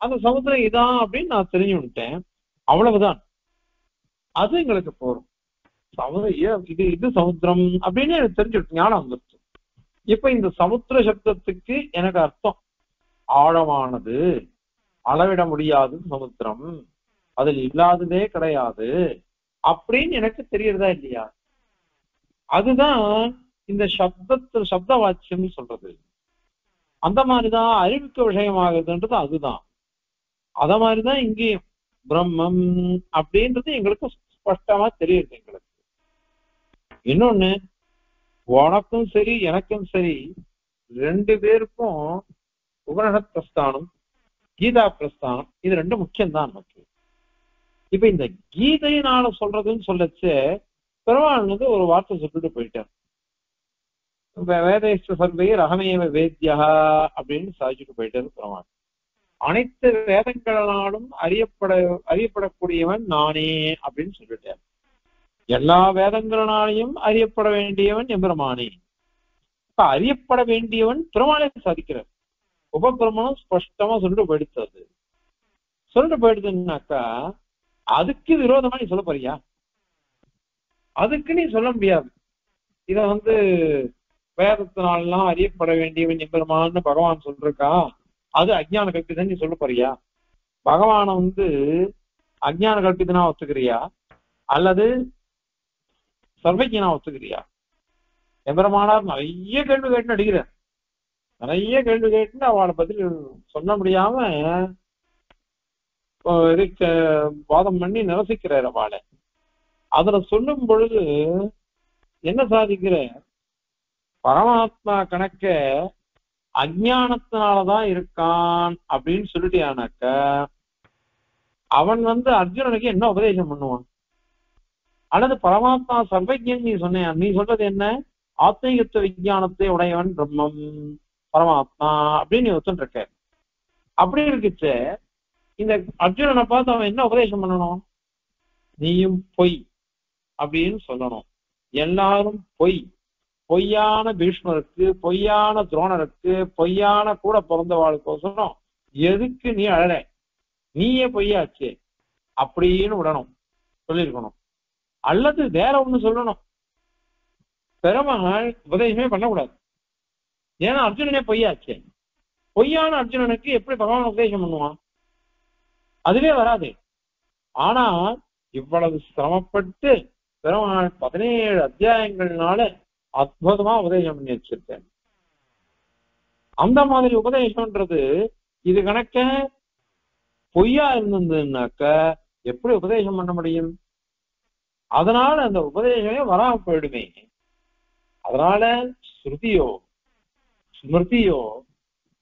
அந்த சமுத்திரம் இதான் அப்படின்னு நான் தெரிஞ்சு விட்டேன், அவ்வளவுதான். அது எங்களுக்கு போறோம். இது சமுத்திரம் அப்படின்னு எனக்கு தெரிஞ்சுட்டு ஞானம் வந்துருச்சு. இப்ப இந்த சமுத்திர சப்தத்துக்கு எனக்கு அர்த்தம் ஆழமானது, அளவிட முடியாது சமுத்திரம், அதில் இல்லாததே கிடையாது அப்படின்னு எனக்கு தெரியறதா இல்லையா? அதுதான் இந்த சப்த வாக்கியம் சொல்றது. அந்த மாதிரிதான் அறிவுக்கு விஷயமாகுதுன்றது. அதுதான் அத மாதிரிதான் இங்கேயும் பிரம்மம் அப்படின்றது எங்களுக்கு ஸ்பஷ்டமா தெரியுது. எங்களுக்கு இன்னொன்னு, உனக்கும் சரி எனக்கும் சரி ரெண்டு பேருக்கும் உபனிஷத் பிரஸ்தானம் கீதா பிரஸ்தானம் இது ரெண்டும் முக்கியம்தான் நமக்கு. இப்ப இந்த கீதையினால சொல்றதுன்னு சொல்லச்சு பெருமாள் ஒரு வார்த்தை சொல்லிட்டு போயிட்டார். வேதேஸ்வர சர்வே ரகமேவ வேத்யா அப்படின்னு சாதிச்சுட்டு போயிட்டாரு பெருமாள். அனைத்து வேதங்களாலும் அறியப்படக்கூடியவன் நானே அப்படின்னு சொல்லிட்டார். எல்லா வேதங்களாலையும் அறியப்பட வேண்டியவன் எம்பெருமானே. இப்ப அறியப்பட வேண்டியவன் பெருமாளை சாதிக்கிறார். உபபிரமணம் ஸ்பஷ்டமா சொல்லிட்டு போயிடுச்சு. சொல்லிட்டு போயிடுதுன்னாக்கா அதுக்கு விரோதமா நீ சொல்ல போறியா? அதுக்கு நீ சொல்ல முடியாது. இத வேதத்தினாலாம் அறியப்பட வேண்டியவன் எம்பெருமான்னு பகவான் சொல்றான், அது அஜ்ஞான கல்பிதன் நீ சொல்ல போறியா? பகவான அஜ்ஞான கல்பிதனா ஒத்துக்கிறியா அல்லது சர்வஜனா ஒத்துக்கிறியா? எம்பெருமானார் நிறைய கேள்வி கேட்டு அடிக்கிறார், நிறைய கேள்வி கேட்டு அவளை பதில் சொல்ல முடியாம வாதம் பண்ணி நிரசிக்கிறார் அவளை. அதுல சொல்லும் பொழுது என்ன சாதிக்கிற, பரமாத்மா கணக்க அஜ்ஞானத்தினாலதான் இருக்கான் அப்படின்னு சொல்லிட்டியானாக்க அவன் அர்ஜுனனுக்கு என்ன உபதேசம் பண்ணுவான்? அல்லது பரமாத்மா சர்வஜன் நீ சொன்ன, நீ சொல்றது என்ன? ஆத்மீகத்துவ விஞ்ஞானத்தை உடையவன் பிரம்மம் பரமாத்மா அப்படின்னு நீ ஒத்துருக்க. அப்படி இருக்குச்சு, இந்த அர்ஜுனனை பார்த்து அவன் என்ன உபதேசம் பண்ணணும்? நீயும் பொய் அப்படின்னு சொல்லணும். எல்லாரும் பொய், பொய்யான பீஷ்மருக்கு, பொய்யான துரோணருக்கு, பொய்யான கூட பிறந்தவாளுக்கோசரம் எதுக்கு நீ அழல, நீயே பொய்யாச்சு அப்படின்னு விடணும், சொல்லியிருக்கணும். அல்லது வேற ஒண்ணு சொல்லணும், பெருமாள் உபதேசமே பண்ணக்கூடாது. ஏன்னா அர்ஜுனனே பொய்யாச்சு, பொய்யான அர்ஜுனனுக்கு எப்படி பகவான் உபதேசம் பண்ணுவான்? அதுவே வராது. ஆனா இவ்வளவு சிரமப்பட்டு பெருமாள் 17 அத்தியாயங்கள்னால அற்புதமா உபதேசம் பண்ணி வச்சிருக்கேன். அந்த மாதிரி உபதேசம்ன்றது இது கணக்க பொய்யா இருந்ததுன்னாக்க எப்படி உபதேசம் பண்ண முடியும்? அதனால அந்த உபதேசமே வராம போயிடுமே. அதனால ஸ்ருதியோ ஸ்மிருதியோ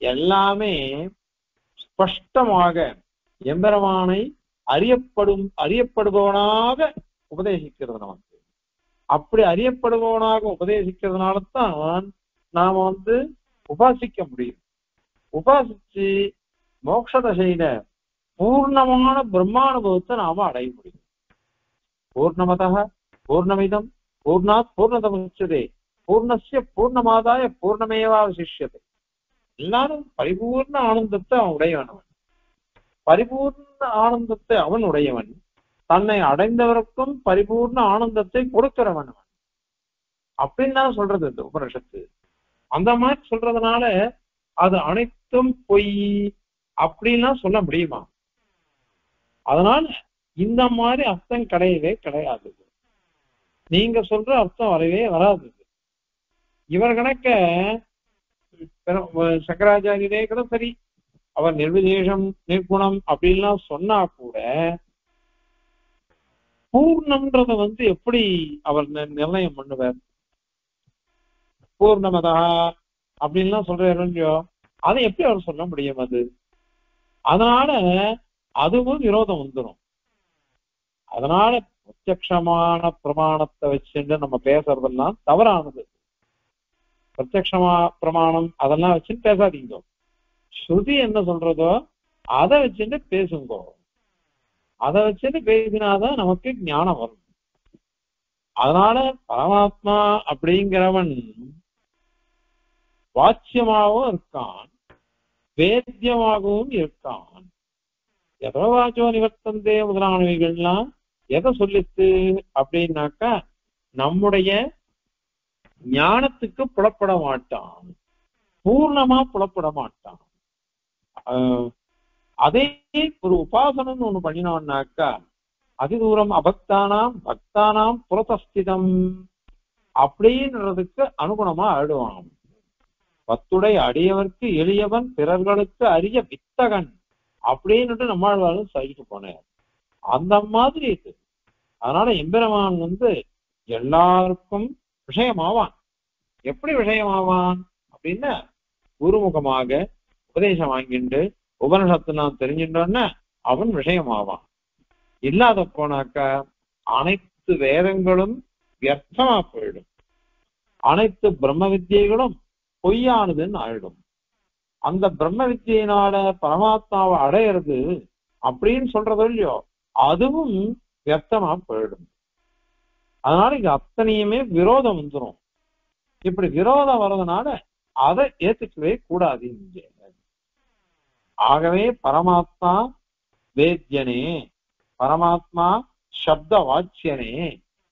எல்லாமே ஸ்பஷ்டமாக எம்பெருமானை அறியப்படுபவனாக உபதேசிக்கிறது நமக்கு. அப்படி அறியப்படுபவனாக உபதேசிக்கிறதுனால தான் நாம உபாசிக்க முடியும். உபாசிச்சு மோட்ச தசையில பூர்ணமான பிரம்மானுபவத்தை நாம அடைய முடியும். பூர்ணமதः பூர்ணமிதம் பூர்ணாத் பூர்ணதமுச்சதே பூர்ணஸ்ய பூர்ணமாதாய பூர்ணமேவாவசிஷ்யதே. எல்லாரும் பரிபூர்ண ஆனந்தத்தை அவன் உடையவன். பரிபூர்ண ஆனந்தத்தை அவன் உடையவன். தன்னை அடைந்தவருக்கும் பரிபூர்ண ஆனந்தத்தை கொடுக்கிறவன் அவன் அப்படின்னு தான் சொல்றது இந்த உபனிஷத்து. அந்த மாதிரி சொல்றதுனால அது அனைத்தும் பொய் அப்படின்லாம் சொல்ல முடியுமா? அதனால இந்த மாதிரி அர்த்தம் கிடையவே கிடையாது. நீங்க சொல்ற அர்த்தம் வரவே வராது. இவர் கணக்க சங்கராச்சாரியரே கூட சரி, அவர் நிர்விசேஷம் நிர்குணம் அப்படின்லாம் சொன்னா கூட பூர்ணம்ன்றத எப்படி அவர் நிர்ணயம் பண்ணுவார்? பூர்ணமதா அப்படின்லாம் சொல்றாரு, அதை எப்படி அவர் சொல்ல முடியும்? அது அதனால அதுவும் விரோதம் வந்துடும். அதனால பிரத்யக்ஷமான பிரமாணத்தை வச்சுட்டு நம்ம பேசுறதெல்லாம் தவறானது. பிரத்யக்ஷமா பிரமாணம் அதெல்லாம் வச்சுட்டு பேசாதீங்க. ஸ்ருதி என்ன சொல்றதோ அதை வச்சுட்டு பேசுங்கோ. அதை வச்சுட்டு பேசினாதான் நமக்கு ஞானம் வரும். அதனால பரமாத்மா அப்படிங்கிறவன் வாச்சியமாகவும் இருக்கான், வேத்தியமாகவும் இருக்கான். எதவாச்சோ நிவர்த்தந்தே முதலானவைகள்லாம் எதை சொல்லித்து அப்படின்னாக்கா நம்முடைய ஞானத்துக்கு புலப்பட மாட்டான், பூர்ணமா புலப்பட மாட்டான். அதே ஒரு உபாசனம்னு ஒண்ணு பண்ணினோம்னாக்கா அதிதூரம் அபக்தானாம் பக்தானாம் புறதஸ்திதம் அப்படின்றதுக்கு அனுகுணமா ஆடுவான். பத்துடை அடியவர்க்கு எளியவன் பிறர்களுக்கு அரிய வித்தகன் அப்படின்னுட்டு நம்மாழ்வாரும் சொல்லிட்டு போனார். அந்த மாதிரி இது. அதனால எம்பெருமான் எல்லாருக்கும் விஷயமாவான். எப்படி விஷயமாவான் அப்படின்னா குருமுகமாக உபதேசம் வாங்கிட்டு உபனிஷத்து நாம் தெரிஞ்சின்றோன்னா அவன் விஷயமாவான். இல்லாத போனாக்கா அனைத்து வேதங்களும் வியர்த்தமா போயிடும், அனைத்து பிரம்ம வித்தியைகளும் பொய்யானதுன்னு ஆயிடும். அந்த பிரம்ம வித்தியினால பரமாத்மாவை அடையிறது அப்படின்னு சொல்றதோ இல்லையோ அதுவும் வியர்த்தமா போயிடும். அதனால இங்க அத்தனையுமே விரோதம் வந்துடும். இப்படி விரோதம் வர்றதுனால அதை ஏத்துக்கவே கூடாது இங்க. ஆகவே பரமாத்மா வேத்யனே, பரமாத்மா சப்த வாச்சியனே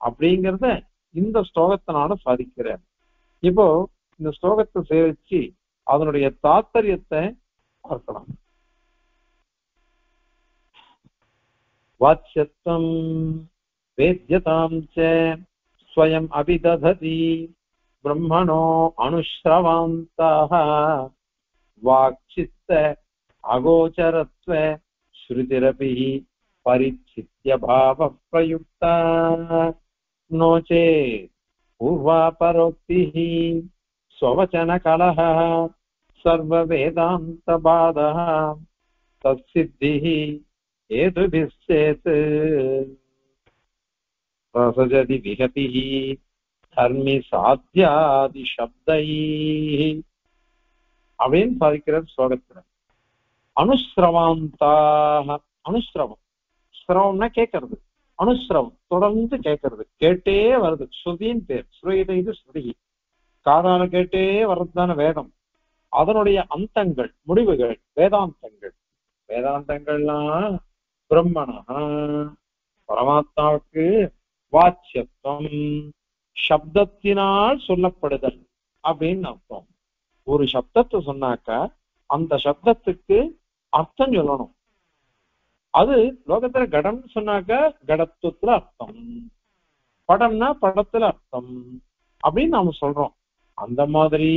அப்படிங்கிறத இந்த ஸ்லோகத்தினால சாதிக்கிறார். இப்போ இந்த ஸ்லோகத்தை சேவிச்சு அதனுடைய தாத்பரியத்தை பார்க்கலாம். வாச்யத்வம் வேத்யதாம் ச ஸ்வயம் அபிதததி பிரம்மணோ அனுஸ்ரவாந்தாஹ வாக்சித்த அகோச்சரத்வ ஸ்ருதிரபி பரிச்சித்ய பாவ பிரயுக்தா நோச்சே பூர்வாபரோக்திஹ ஸ்வவச்சன கலஹ சர்வ வேதாந்த பாதஹ தத்சித்திஹ ஏதுபிஸ்ஸேத் ரசஜதி விகதிஹ தர்மி சாத்யாதி சப்தைஹ அப்படின்னு சாதிக்கிறார் ஸ்லோகத்துல. அனுஸ்ரவாந்தாக, அனுஸ்ரவம், ஸ்ரவம்னா கேட்கறது, அனுஸ்ரவம் தொடர்ந்து கேட்கறது, கேட்டே வருது. ஸ்ருதின்னு பேர். ஸ்ருதி இது ஸ்ருதி, காதால கேட்டே வர்றதுதான வேதம். அதனுடைய அந்தங்கள், முடிவுகள் வேதாந்தங்கள். வேதாந்தங்கள்லாம் பிரம்மணா பரமாத்மாவுக்கு வாச்சியத்துவம் சப்தத்தினால் சொல்லப்படுதல் அப்படின்னு அர்த்தம். ஒரு சப்தத்தை சொன்னாக்கா அந்த சப்தத்துக்கு அர்த்தம் சொல்லணும். அது லோகத்துல கடம் சொன்னாக்கா கடத்துவத்துல அர்த்தம், படம்னா படத்துல அர்த்தம் அப்படின்னு நாம சொல்றோம். அந்த மாதிரி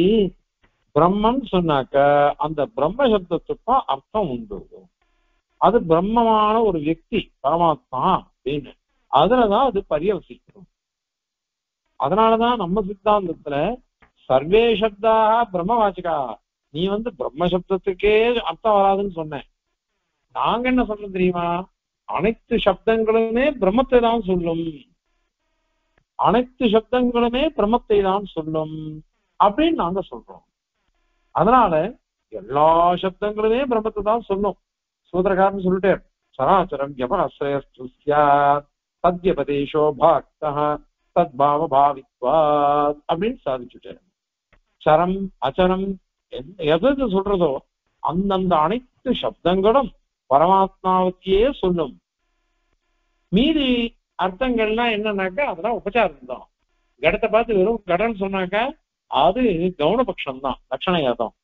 பிரம்மன் சொன்னாக்க அந்த பிரம்ம சப்தத்துக்கும் அர்த்தம் உண்டு. அது பிரம்மமான ஒரு వ్యక్తి பரமாத்மா அப்படின்னு அதுலதான் அது பரியவசிக்கும். அதனாலதான் நம்ம சித்தாந்தத்துல சர்வே சப்தாக பிரம்மவாச்சிகா, நீ பிரம்ம சப்தத்துக்கே அர்த்தம் வராதுன்னு சொன்னேன். நாங்க என்ன சொல்றோம் தெரியுமா, அனைத்து சப்தங்களுமே பிரம்மத்தை தான் சொல்லும், அனைத்து சப்தங்களுமே பிரம்மத்தை தான் சொல்லும் அப்படின்னு நாங்க சொல்றோம். அதனால எல்லா சப்தங்களுமே பிரம்மத்தை தான் சொல்லும். சூத்திரக்காரன் சொல்லிட்டே சராச்சரம் யமனஸ்ரேஷ்டுஸ்யா தத்யபதேஷோ பாக்தா தத்பாவ பாவித்வாத் அப்படின்னு சாதிச்சுட்டேன். சரம் அச்சரம் எது சொல்றதோ அந்தந்த அனைத்து சப்தங்களும் பரமாத்மாவத்தையே சொல்லும். மீதி அர்த்தங்கள்லாம் என்னன்னாக்கா அதெல்லாம் உபச்சாரம் தான். கடத்தை பார்த்து வெறும் கடன் சொன்னாக்கா அது கவுனபக்ஷம் தான், லட்சணயாதம்.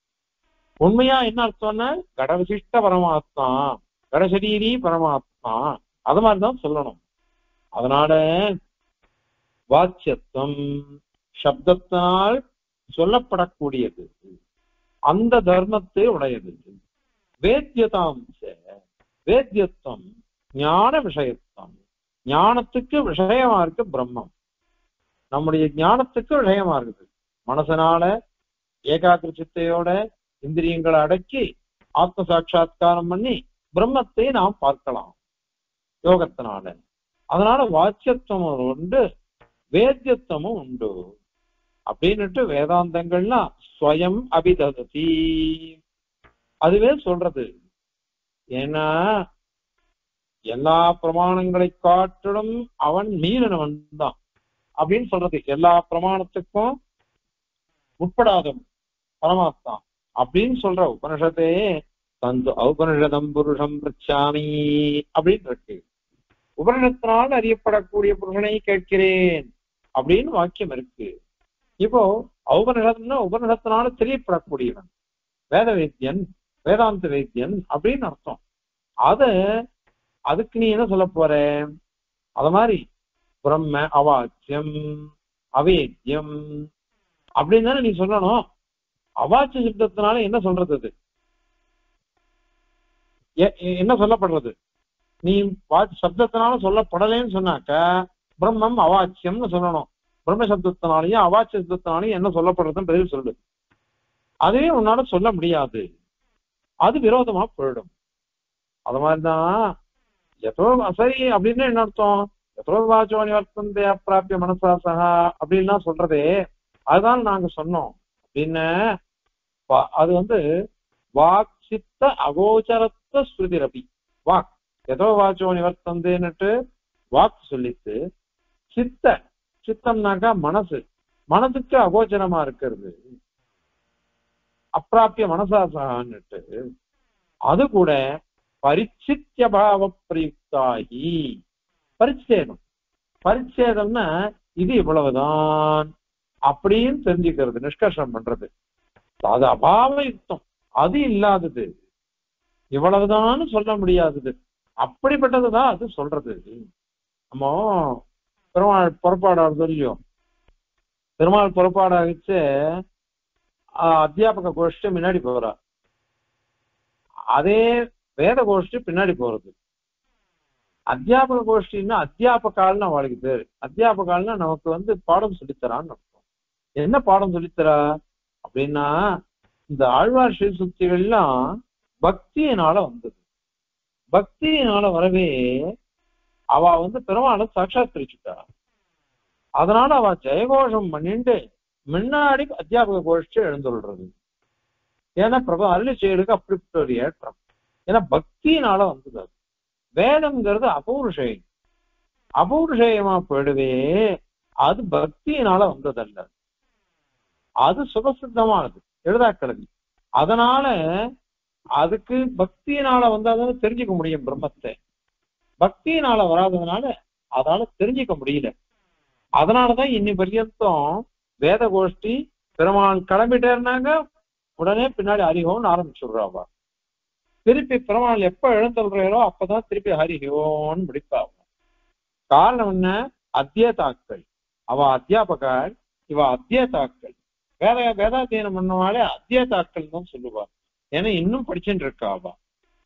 உண்மையா என்ன அர்த்தம்னா கட விசிஷ்ட பரமாத்மா, கடசரீரி பரமாத்மா, அது மாதிரிதான் சொல்லணும். அதனால வாச்சியத்துவம் சப்தத்தினால் சொல்லப்படக்கூடியது, அந்த தர்மத்தை உடையது. வேத்யதாம்ச, வேத்யத்துவம் ஞான விஷயத்துவம், ஞானத்துக்கு விஷயமா இருக்கு பிரம்மம், நம்முடைய ஞானத்துக்கு விஷயமா இருக்குது. மனசனால ஏகாகிர சித்தையோட இந்திரியங்களை அடக்கி ஆத்ம சாட்சா்காரம் பண்ணி பிரம்மத்தை நாம் பார்க்கலாம் யோகத்தினால. அதனால வாச்சியத்துவம் உண்டு, வேத்யத்துவமும் உண்டு அப்படின்னுட்டு வேதாந்தங்கள்லாம் ஸ்வயம் அபிதததி அதுவே சொல்றது. ஏன்னா எல்லா பிரமாணங்களை காட்டிலும் அவன் மீறினவன் தான் அப்படின்னு சொல்றது. எல்லா பிரமாணத்துக்கும் உட்படாதவன் பரமாத்மா அப்படின்னு சொல்ற உபனிஷத்தே தந்து ஔபனிஷதம் புருஷம் பிரச்சாமி அப்படின்னு இருக்கு. உபனிஷத்தினால் அறியப்படக்கூடிய புருஷனை கேட்கிறேன் அப்படின்னு வாக்கியம் இருக்கு. இப்போ ஔபனிஷம்னா உபனிஷத்தினால தெரியப்படக்கூடியவன் வேத வேத்தியன், வேதாந்த வேத்தியன் அப்படின்னு அர்த்தம். அதுக்கு நீ என்ன சொல்ல போற? அத மாதிரி பிரம்ம அவாச்சியம் அவேத்தியம் அப்படின்னு தானே நீ சொல்லணும். அவாச்சிய சப்தத்தினால என்ன சொல்றது? அது என்ன சொல்லப்படுறது? நீ சப்தத்தினால சொல்லப்படலைன்னு சொன்னாக்க பிரம்மம் அவாச்சியம்னு சொல்லணும். பிரம்ம சப்தத்தினாலையும் அவாச்சிய சப்தத்தினாலையும் என்ன சொல்லப்படுறதுன்னு பதில் சொல்லு. அதே உன்னால சொல்ல முடியாது, அது விரோதமா போயிடும். அது மாதிரிதான் எதோ சரி அப்படின்னு என்ன அர்த்தம்? எதோ வாச்சோ நிவர்த்தந்தே அப்பிராபிய மனசாசா அப்படின்னா சொல்றதே அதுதான் நாங்க சொன்னோம். அப்படின்னு அது வாக் சித்த அகோச்சரத்துவ ஸ்ருதிரபி. வாக் எதோ வாச்சோ நிவர்த்தந்தேன்னுட்டு வாக்கு சொல்லிட்டு, சித்த சித்தம்னாக்கா மனசு, மனசுக்கு அகோச்சரமா இருக்கிறது அப்பிராபிய மனசாசான்னுட்டு அது கூட பரிச்சித்ய பாவ பிரயுக்தாகி. பரிச்சேதம், பரிச்சேதம்னா இது இவ்வளவுதான் அப்படின்னு தெரிஞ்சுக்கிறது, நிஷ்கர்ஷம் பண்றது. அது அபாவ யுக்தம், அது இல்லாதது, இவ்வளவுதான் சொல்ல முடியாதது, அப்படிப்பட்டதுதான் அது சொல்றது. நம்ம பெருமாள் புறப்பாடாக இல்லையோ, பெருமாள் புறப்பாடாகிச்சு அத்தியாபக கோஷ்டி முன்னாடி போறா, அதே வேத கோஷ்டி பின்னாடி போறது. அத்தியாபக கோஷ்டின்னா அத்தியாபகால்னு அவளுக்கு பேரு. அத்தியாபகால்னா நமக்கு பாடம் சொல்லித்தரான்னு அர்த்தம். என்ன பாடம் சொல்லித்தரா அப்படின்னா, இந்த ஆழ்வார் ஸ்ரீ சுத்திகள்லாம் பக்தியினால வந்தது. பக்தியினால வரவே அவ பெருமாளை சாட்சாத்கரிச்சுட்டா. அதனால அவ ஜெயகோஷம் பண்ணிட்டு முன்னாடி அத்தியாபக கோஷ்டி எழுந்துள்றது. ஏன்னா பிரபு அருளி செய்யறதுக்கு அப்படிப்பட்ட ஒரு ஏற்றம். ஏன்னா பக்தியினால வந்தது. வேதம்ங்கிறது அபௌருஷயம், அபௌருஷயமா போயிடுவே, அது பக்தியினால வந்ததல்ல, அது சுகசித்தமானது, எழுதாக்கிறது. அதனால அதுக்கு பக்தியினால வந்தாதான தெரிஞ்சுக்க முடியும் பிரம்மத்தை. பக்தியினால வராததுனால அதால தெரிஞ்சுக்க முடியல. அதனாலதான் இன்னி பர்யந்தம் வேத கோஷ்டி பெருமாள் கிளம்பிட்டே இருந்தாங்க, உடனே பின்னாடி ஹரிஹோன்னு ஆரம்பிச்சுடுறாவா. திருப்பி பெருமாள் எப்ப எழுந்தல்றாரோ அப்பதான் திருப்பி ஹரிஹோன்னு முடிப்பாவா. காரணம் என்ன? அத்தியதாக்கள். அவ அத்தியாபகாள், இவ அத்தியதாக்கள். வேதாத்தியனம் பண்ணவாலே அத்தியதாக்கள் தான் சொல்லுவா. ஏன்னா இன்னும் படிச்சுட்டு இருக்காவா,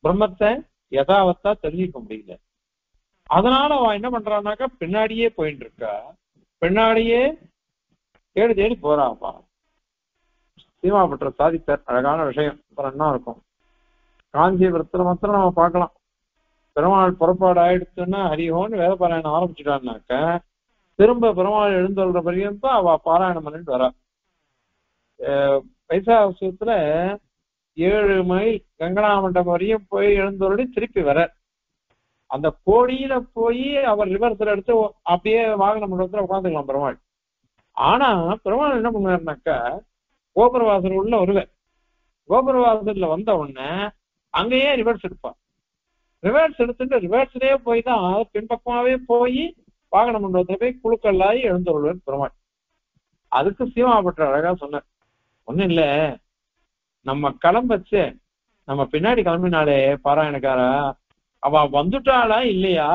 பிரம்மத்தை யதாவத்தா தெரிஞ்சுக்க முடியல. அதனால அவ என்ன பண்றான்னாக்கா பின்னாடியே போயிட்டு இருக்கா, பின்னாடியே தேடி தேடி போறாப்பா. சீமாபுற்ற சாதித்தார், அழகான விஷயம், என்ன இருக்கும். காஞ்சிபுரத்துல மாத்திரம் நம்ம பார்க்கலாம், பெருமாள் புறப்பாடு ஆயிடுச்சுன்னா ஹரிஹோன்னு வேத பாராயணம் ஆரம்பிச்சுட்டான்னாக்க திரும்ப பெருமாள் எழுந்தொல்ற பரியந்தம் அவ பாராயணம் பண்ணிட்டு வரா. வைசாவசத்துல 7 மைல் கங்கனா மண்டபம் வரையும் போய் எழுந்தொருடி திருப்பி வர, அந்த கோடியில போய் அவர் ரிவர்ஸ்ல எடுத்து அப்படியே வாகன மண்டபத்துல உட்காந்துக்கலாம் பெருமாள். ஆனா பெருமாள் என்ன பண்ணுவாருனாக்கா கோபுரவாசல் உள்ள வருவார். கோபுரவாசல்ல வந்த உடனே அங்கேயே ரிவர்ஸ் எடுப்பார். ரிவர்ஸ் எடுத்துட்டு ரிவர்ஸ்லயே போய் தான் பின்பக்கமாவே போய் வாகன மண்டபத்துல போய் குழுக்கள்லாயி எழுந்தொருவர் பெருமாள். அதுக்கு சீமாபுற்ற அழகா சொன்னார், ஒண்ணும் இல்ல, நம்ம கிளம்பச்சு நம்ம பின்னாடி கிளம்பினாலே பாராயணக்காரா அவ வந்துட்டாளா இல்லையா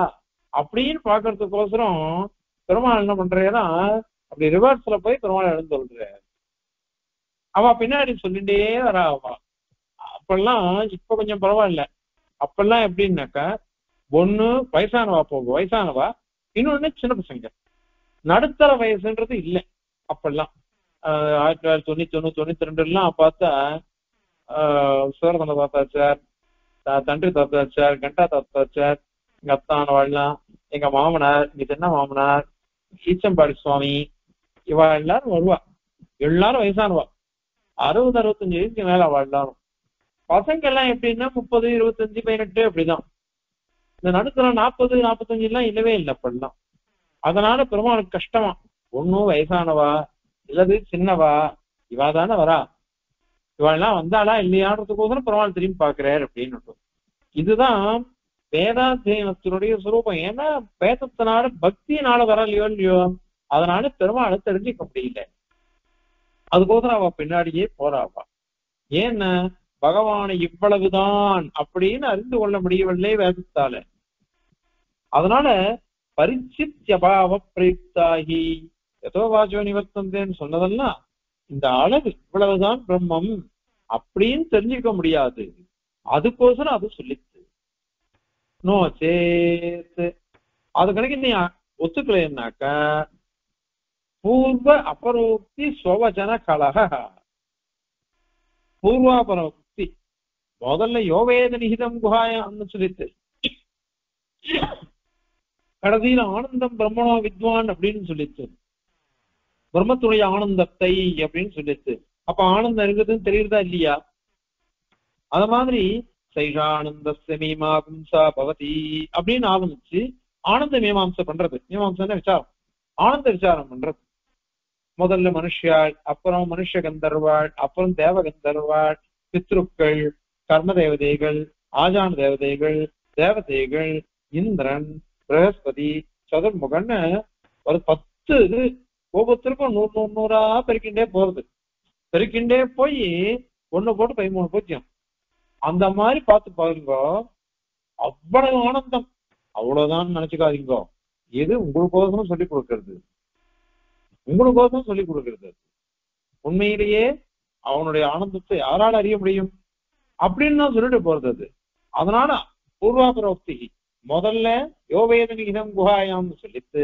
அப்படின்னு பாக்குறதுக்கோசரம் பெருமாள் என்ன பண்றேன்னா அப்படி ரிவர்ஸ்ல போய் பெருமாள் எழுந்தொல்ற. அவ பின்னாடி சொல்லிட்டே வரா. அவ அப்பெல்லாம் இப்ப கொஞ்சம் பரவாயில்ல, அப்பெல்லாம் எப்படின்னாக்கா ஒண்ணு வயசானவா போகும், வயசானவா, இன்னொன்னு சின்ன பசங்க, நடுத்தர வயசுன்றது இல்லை அப்பெல்லாம். 1991 92 எல்லாம் பார்த்தா சுவரதன தாத்தாச்சார், தன்றி தாத்தாச்சார், கண்டா தாத்தாச்சார், எங்க அத்தான வாழலாம், எங்க மாமனார், இங்க சின்ன மாமனார், ஈச்சம்பாடி சுவாமி, இவா எல்லாரும் வருவா. எல்லாரும் வயசானவா, 60 65 வயசுக்கு மேல வாழலாம். பசங்க எல்லாம் எப்படின்னா 30 25 18 அப்படிதான். இந்த நடுத்தர 40 45 எல்லாம் இல்லவே இல்லை அப்பெல்லாம். அதனால பெருமாளுக்கு கஷ்டமா, ஒன்னும் வயசானவா இல்லது சின்னவா, இவா தானே வரா, இவாள்லாம் வந்தாளா இல்லையான்றதுக்கோசரம் பெருமாள் திரும்பி பாக்குறாரு அப்படின்னு. இதுதான் வேதாத்தியனத்தினுடைய சுரூபம். ஏன்னா வேதத்தினால பக்தியினால வரலையோ இல்லையோ, அதனால பெருமாளை தெரிஞ்சுக்க முடியல. அதுக்கோசரம் அவ பின்னாடியே போறாவா. ஏன்னா பகவானை இவ்வளவுதான் அப்படின்னு அறிந்து கொள்ள முடியவில்லை வேதத்தால. அதனால பரிச்சித்யபாவ பிரயுக்தாகி எதோ வாச்சோ நிவர்த்தந்தேன்னு சொன்னதெல்லாம் இந்த அளவு இவ்வளவுதான் பிரம்மம் அப்படின்னு தெரிஞ்சுக்க முடியாது. அதுக்கோசரம் அது சொல்லிச்சு. நோ சேத்து அது கணக்கு நீ ஒத்துக்கலைன்னாக்க பூர்வ அபரோக்தி ஸ்வவச்சன கலக. பூர்வாபரோக்தி முதல்ல யோவேத நிகிதம் குஹாயம்னு சொல்லிட்டு கடைசியில ஆனந்தம் பிரம்மணோ வித்வான் அப்படின்னு சொல்லிச்சு, பிரம்மத்துடைய ஆனந்தத்தை அப்படின்னு சொல்லிச்சு. அப்ப ஆனந்தம் இருக்குதுன்னு தெரியுறதா இல்லையா? அத மாதிரி சைஷானந்த மீமாம்சா பவதி அப்படின்னு ஆரம்பிச்சு ஆனந்த மீமாம்சை பண்றது. மீமாம்சா விசாரம், ஆனந்த விசாரம் பண்றது. முதல்ல மனுஷியாள், அப்புறம் மனுஷ கந்தர்வாள், அப்புறம் தேவ கந்தர்வாள், பித்ருக்கள், கர்ம தேவதைகள், ஆஜான தேவதைகள், தேவதைகள், இந்திரன், பிரகஸ்பதி, சதுர்முகன்னு ஒரு 10 இது ஒவ்வொருத்தருக்கும் 100 பெருக்கின்றே போறது. பெருக்கின்றே போய் 1 போட்டு 13 பூஜ்யம் அந்த மாதிரி பார்த்து பாருங்க. அவ்வளவு ஆனந்தம். அவ்வளவுதான் நினைச்சுக்காதீங்க. எது உங்களுக்கோசம் சொல்லிக் கொடுக்கறது, உங்களுக்கோசம் சொல்லிக் கொடுக்கறது. உண்மையிலேயே அவனுடைய ஆனந்தத்தை யாரால அறிய முடியும் அப்படின்னு தான் சொல்லிட்டு போறது அது. அதனால பூர்வாபரோக்தி முதல்ல யோவேத நிகிதம் குஹாயாம்னு சொல்லிட்டு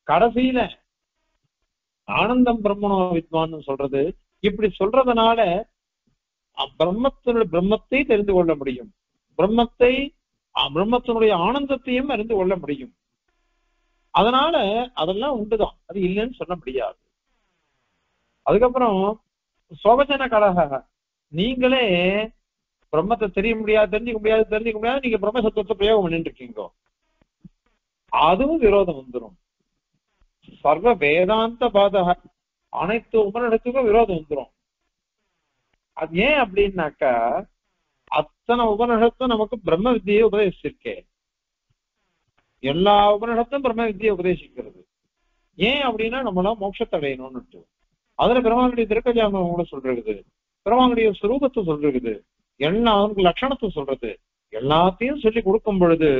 கடைசியில ஆனந்தம் பிரம்மணோ வித்வான்னு சொல்றது. இப்படி சொல்றதுனால பிரம்மத்தை தெரிந்து கொள்ள முடியும், பிரம்மத்தினுடைய ஆனந்தத்தையும் அறிந்து கொள்ள முடியும். அதனால அதெல்லாம் உண்டுதான், அது இல்லைன்னு சொல்ல முடியாது. அதுக்கப்புறம் சோபஜன கலக, நீங்களே பிரம்மத்தை தெரிஞ்சுக்க முடியாது, நீங்க பிரம்ம சத்துவத்தை பிரயோகம் பண்ணிட்டு இருக்கீங்க, அதுவும் விரோதம் வந்துடும். சர்வ வேதாந்த பாதக, அனைத்து உபநிடத்துக்கும் விரோதம் வந்துடும். அது ஏன் அப்படின்னாக்கா அத்தனை உபநிடத்தும் நமக்கு பிரம்ம வித்தியை உபதேசிச்சிருக்கே, எல்லா உபநிடத்தும் பிரம்ம வித்தியை உபதேசிக்கிறது. ஏன் அப்படின்னா நம்மளாம் மோட்சத்தை அடையணும்னு. அதுல பிரம்மாவுடைய திருக்கஜாமம் கூட சொல்றது, பிரம்மாவுடைய சுரூபத்தை சொல்றது, எல்லாம் அவனுக்கு லட்சணத்தை சொல்றது, எல்லாத்தையும் சொல்லி கொடுக்கும் பொழுது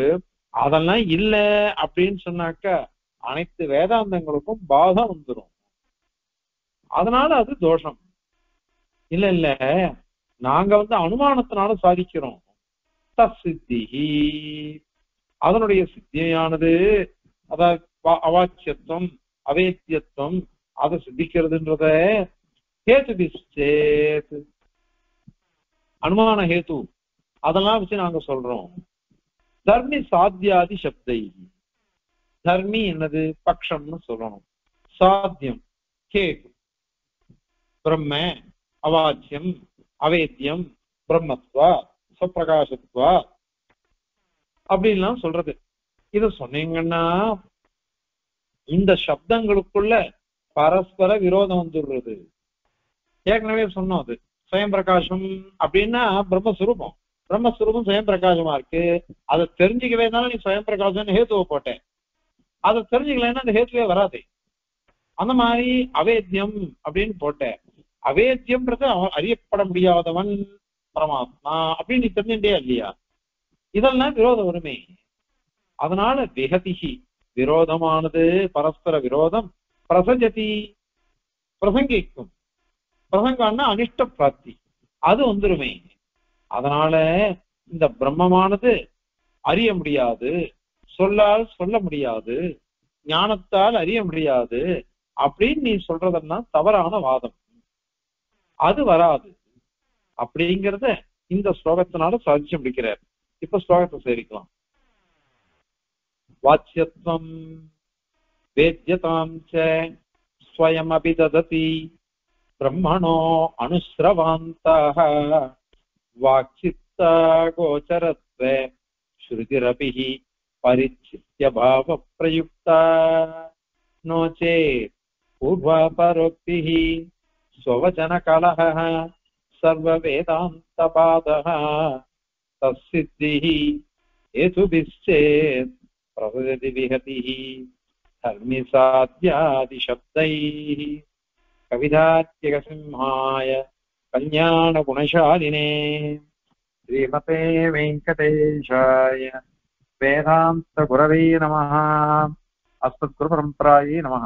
அதெல்லாம் இல்ல அப்படின்னு சொன்னாக்கா அனைத்து வேதாந்தங்களுக்கும் பாதம் வந்துடும். அதனால அது தோஷம். இல்ல நாங்க அனுமானத்தினால சாதிக்கிறோம். தசித்தி, அதனுடைய சித்தியானது அதாவது அவாச்சியத்துவம் அவேத்தியத்துவம் அதை சித்திக்கிறதுன்றத ஹேத்து அனுமான ஹேத்து அதெல்லாம் வச்சு நாங்க சொல்றோம். தர்மி சாத்தியாதி சப்தை, தர்மி என்னது பக்ஷம்னு சொல்லணும், சாத்தியம் கேது, பிரம்ம அவாச்சியம் அவேத்தியம் பிரம்மத்வா சுப்பிரகாசத்வா அப்படின்லாம் சொல்றது. இத சொன்னீங்கன்னா இந்த சப்தங்களுக்குள்ள பரஸ்பர விரோதம் வந்துடுறது. ஏற்கனவே சொன்னோம், அது சுயம் பிரகாசம் அப்படின்னா பிரம்மஸ்வரூபம், பிரம்மஸ்வரூபம் சுயம் பிரகாசமா இருக்கு. அதை தெரிஞ்சுக்கவே இருந்தாலும் நீ சுயம் பிரகாசம் ஹேத்துவை போட்டேன், அதை தெரிஞ்சுக்கலன்னா அந்த ஹேத்துவே வராது. அந்த மாதிரி அவேத்தியம் அப்படின்னு போட்டேன், அவேத்தியம்ன்றது அவன் அறியப்பட முடியாதவன் பரமாத்மா அப்படின்னு நீ தெரிஞ்சுட்டே இல்லையா, இதெல்லாம் விரோதம் வருமே. அதனால விகதிகி விரோதமானது, பரஸ்பர விரோதம் பிரசஜதி பிரசங்கிக்கும், பிரசங்கம்னா அனிஷ்ட பிராப்தி, அது வந்துருமே. அதனால இந்த பிரம்மமானது அறிய முடியாது, சொல்லால் சொல்ல முடியாது, ஞானத்தால் அறிய முடியாது அப்படின்னு நீ சொல்றதெல்லாம் தவறான வாதம், அது வராது அப்படிங்கிறத இந்த ஸ்லோகத்தினால சாதிச்சு முடிக்கிறார். இப்ப ஸ்லோகத்தை சேரிக்கலாம். வாச்சியத்வம் வேத்யதாம் ச ஸ்வயம் அபிதததி பிரம்மணோ அனுஸ்ரவாந்தः வாக்சித்தா கோச்சரத்வே ஸ்ருதிரபிஹி பரிச்சித்ய பாவ பிரயுக்தா நோ சேத் பூர்வாபரோக்திஹி ஸ்வவச்சன கலஹः சர்வ வேதாந்த பாதः தஸ்சித்திஹி ஏதுபிச்சேத் பிரசஜதி விஹதிஹி தர்மி சாத்யாதி சப்தைஹ. கவிதாத்யக சிம்ஹாய கல்யாண குணசாலினே ஸ்ரீமதே வெங்கடேஷாய வேதாந்த குரவே நமः. அஸ்மத்குரு பரம்பராயே நமः.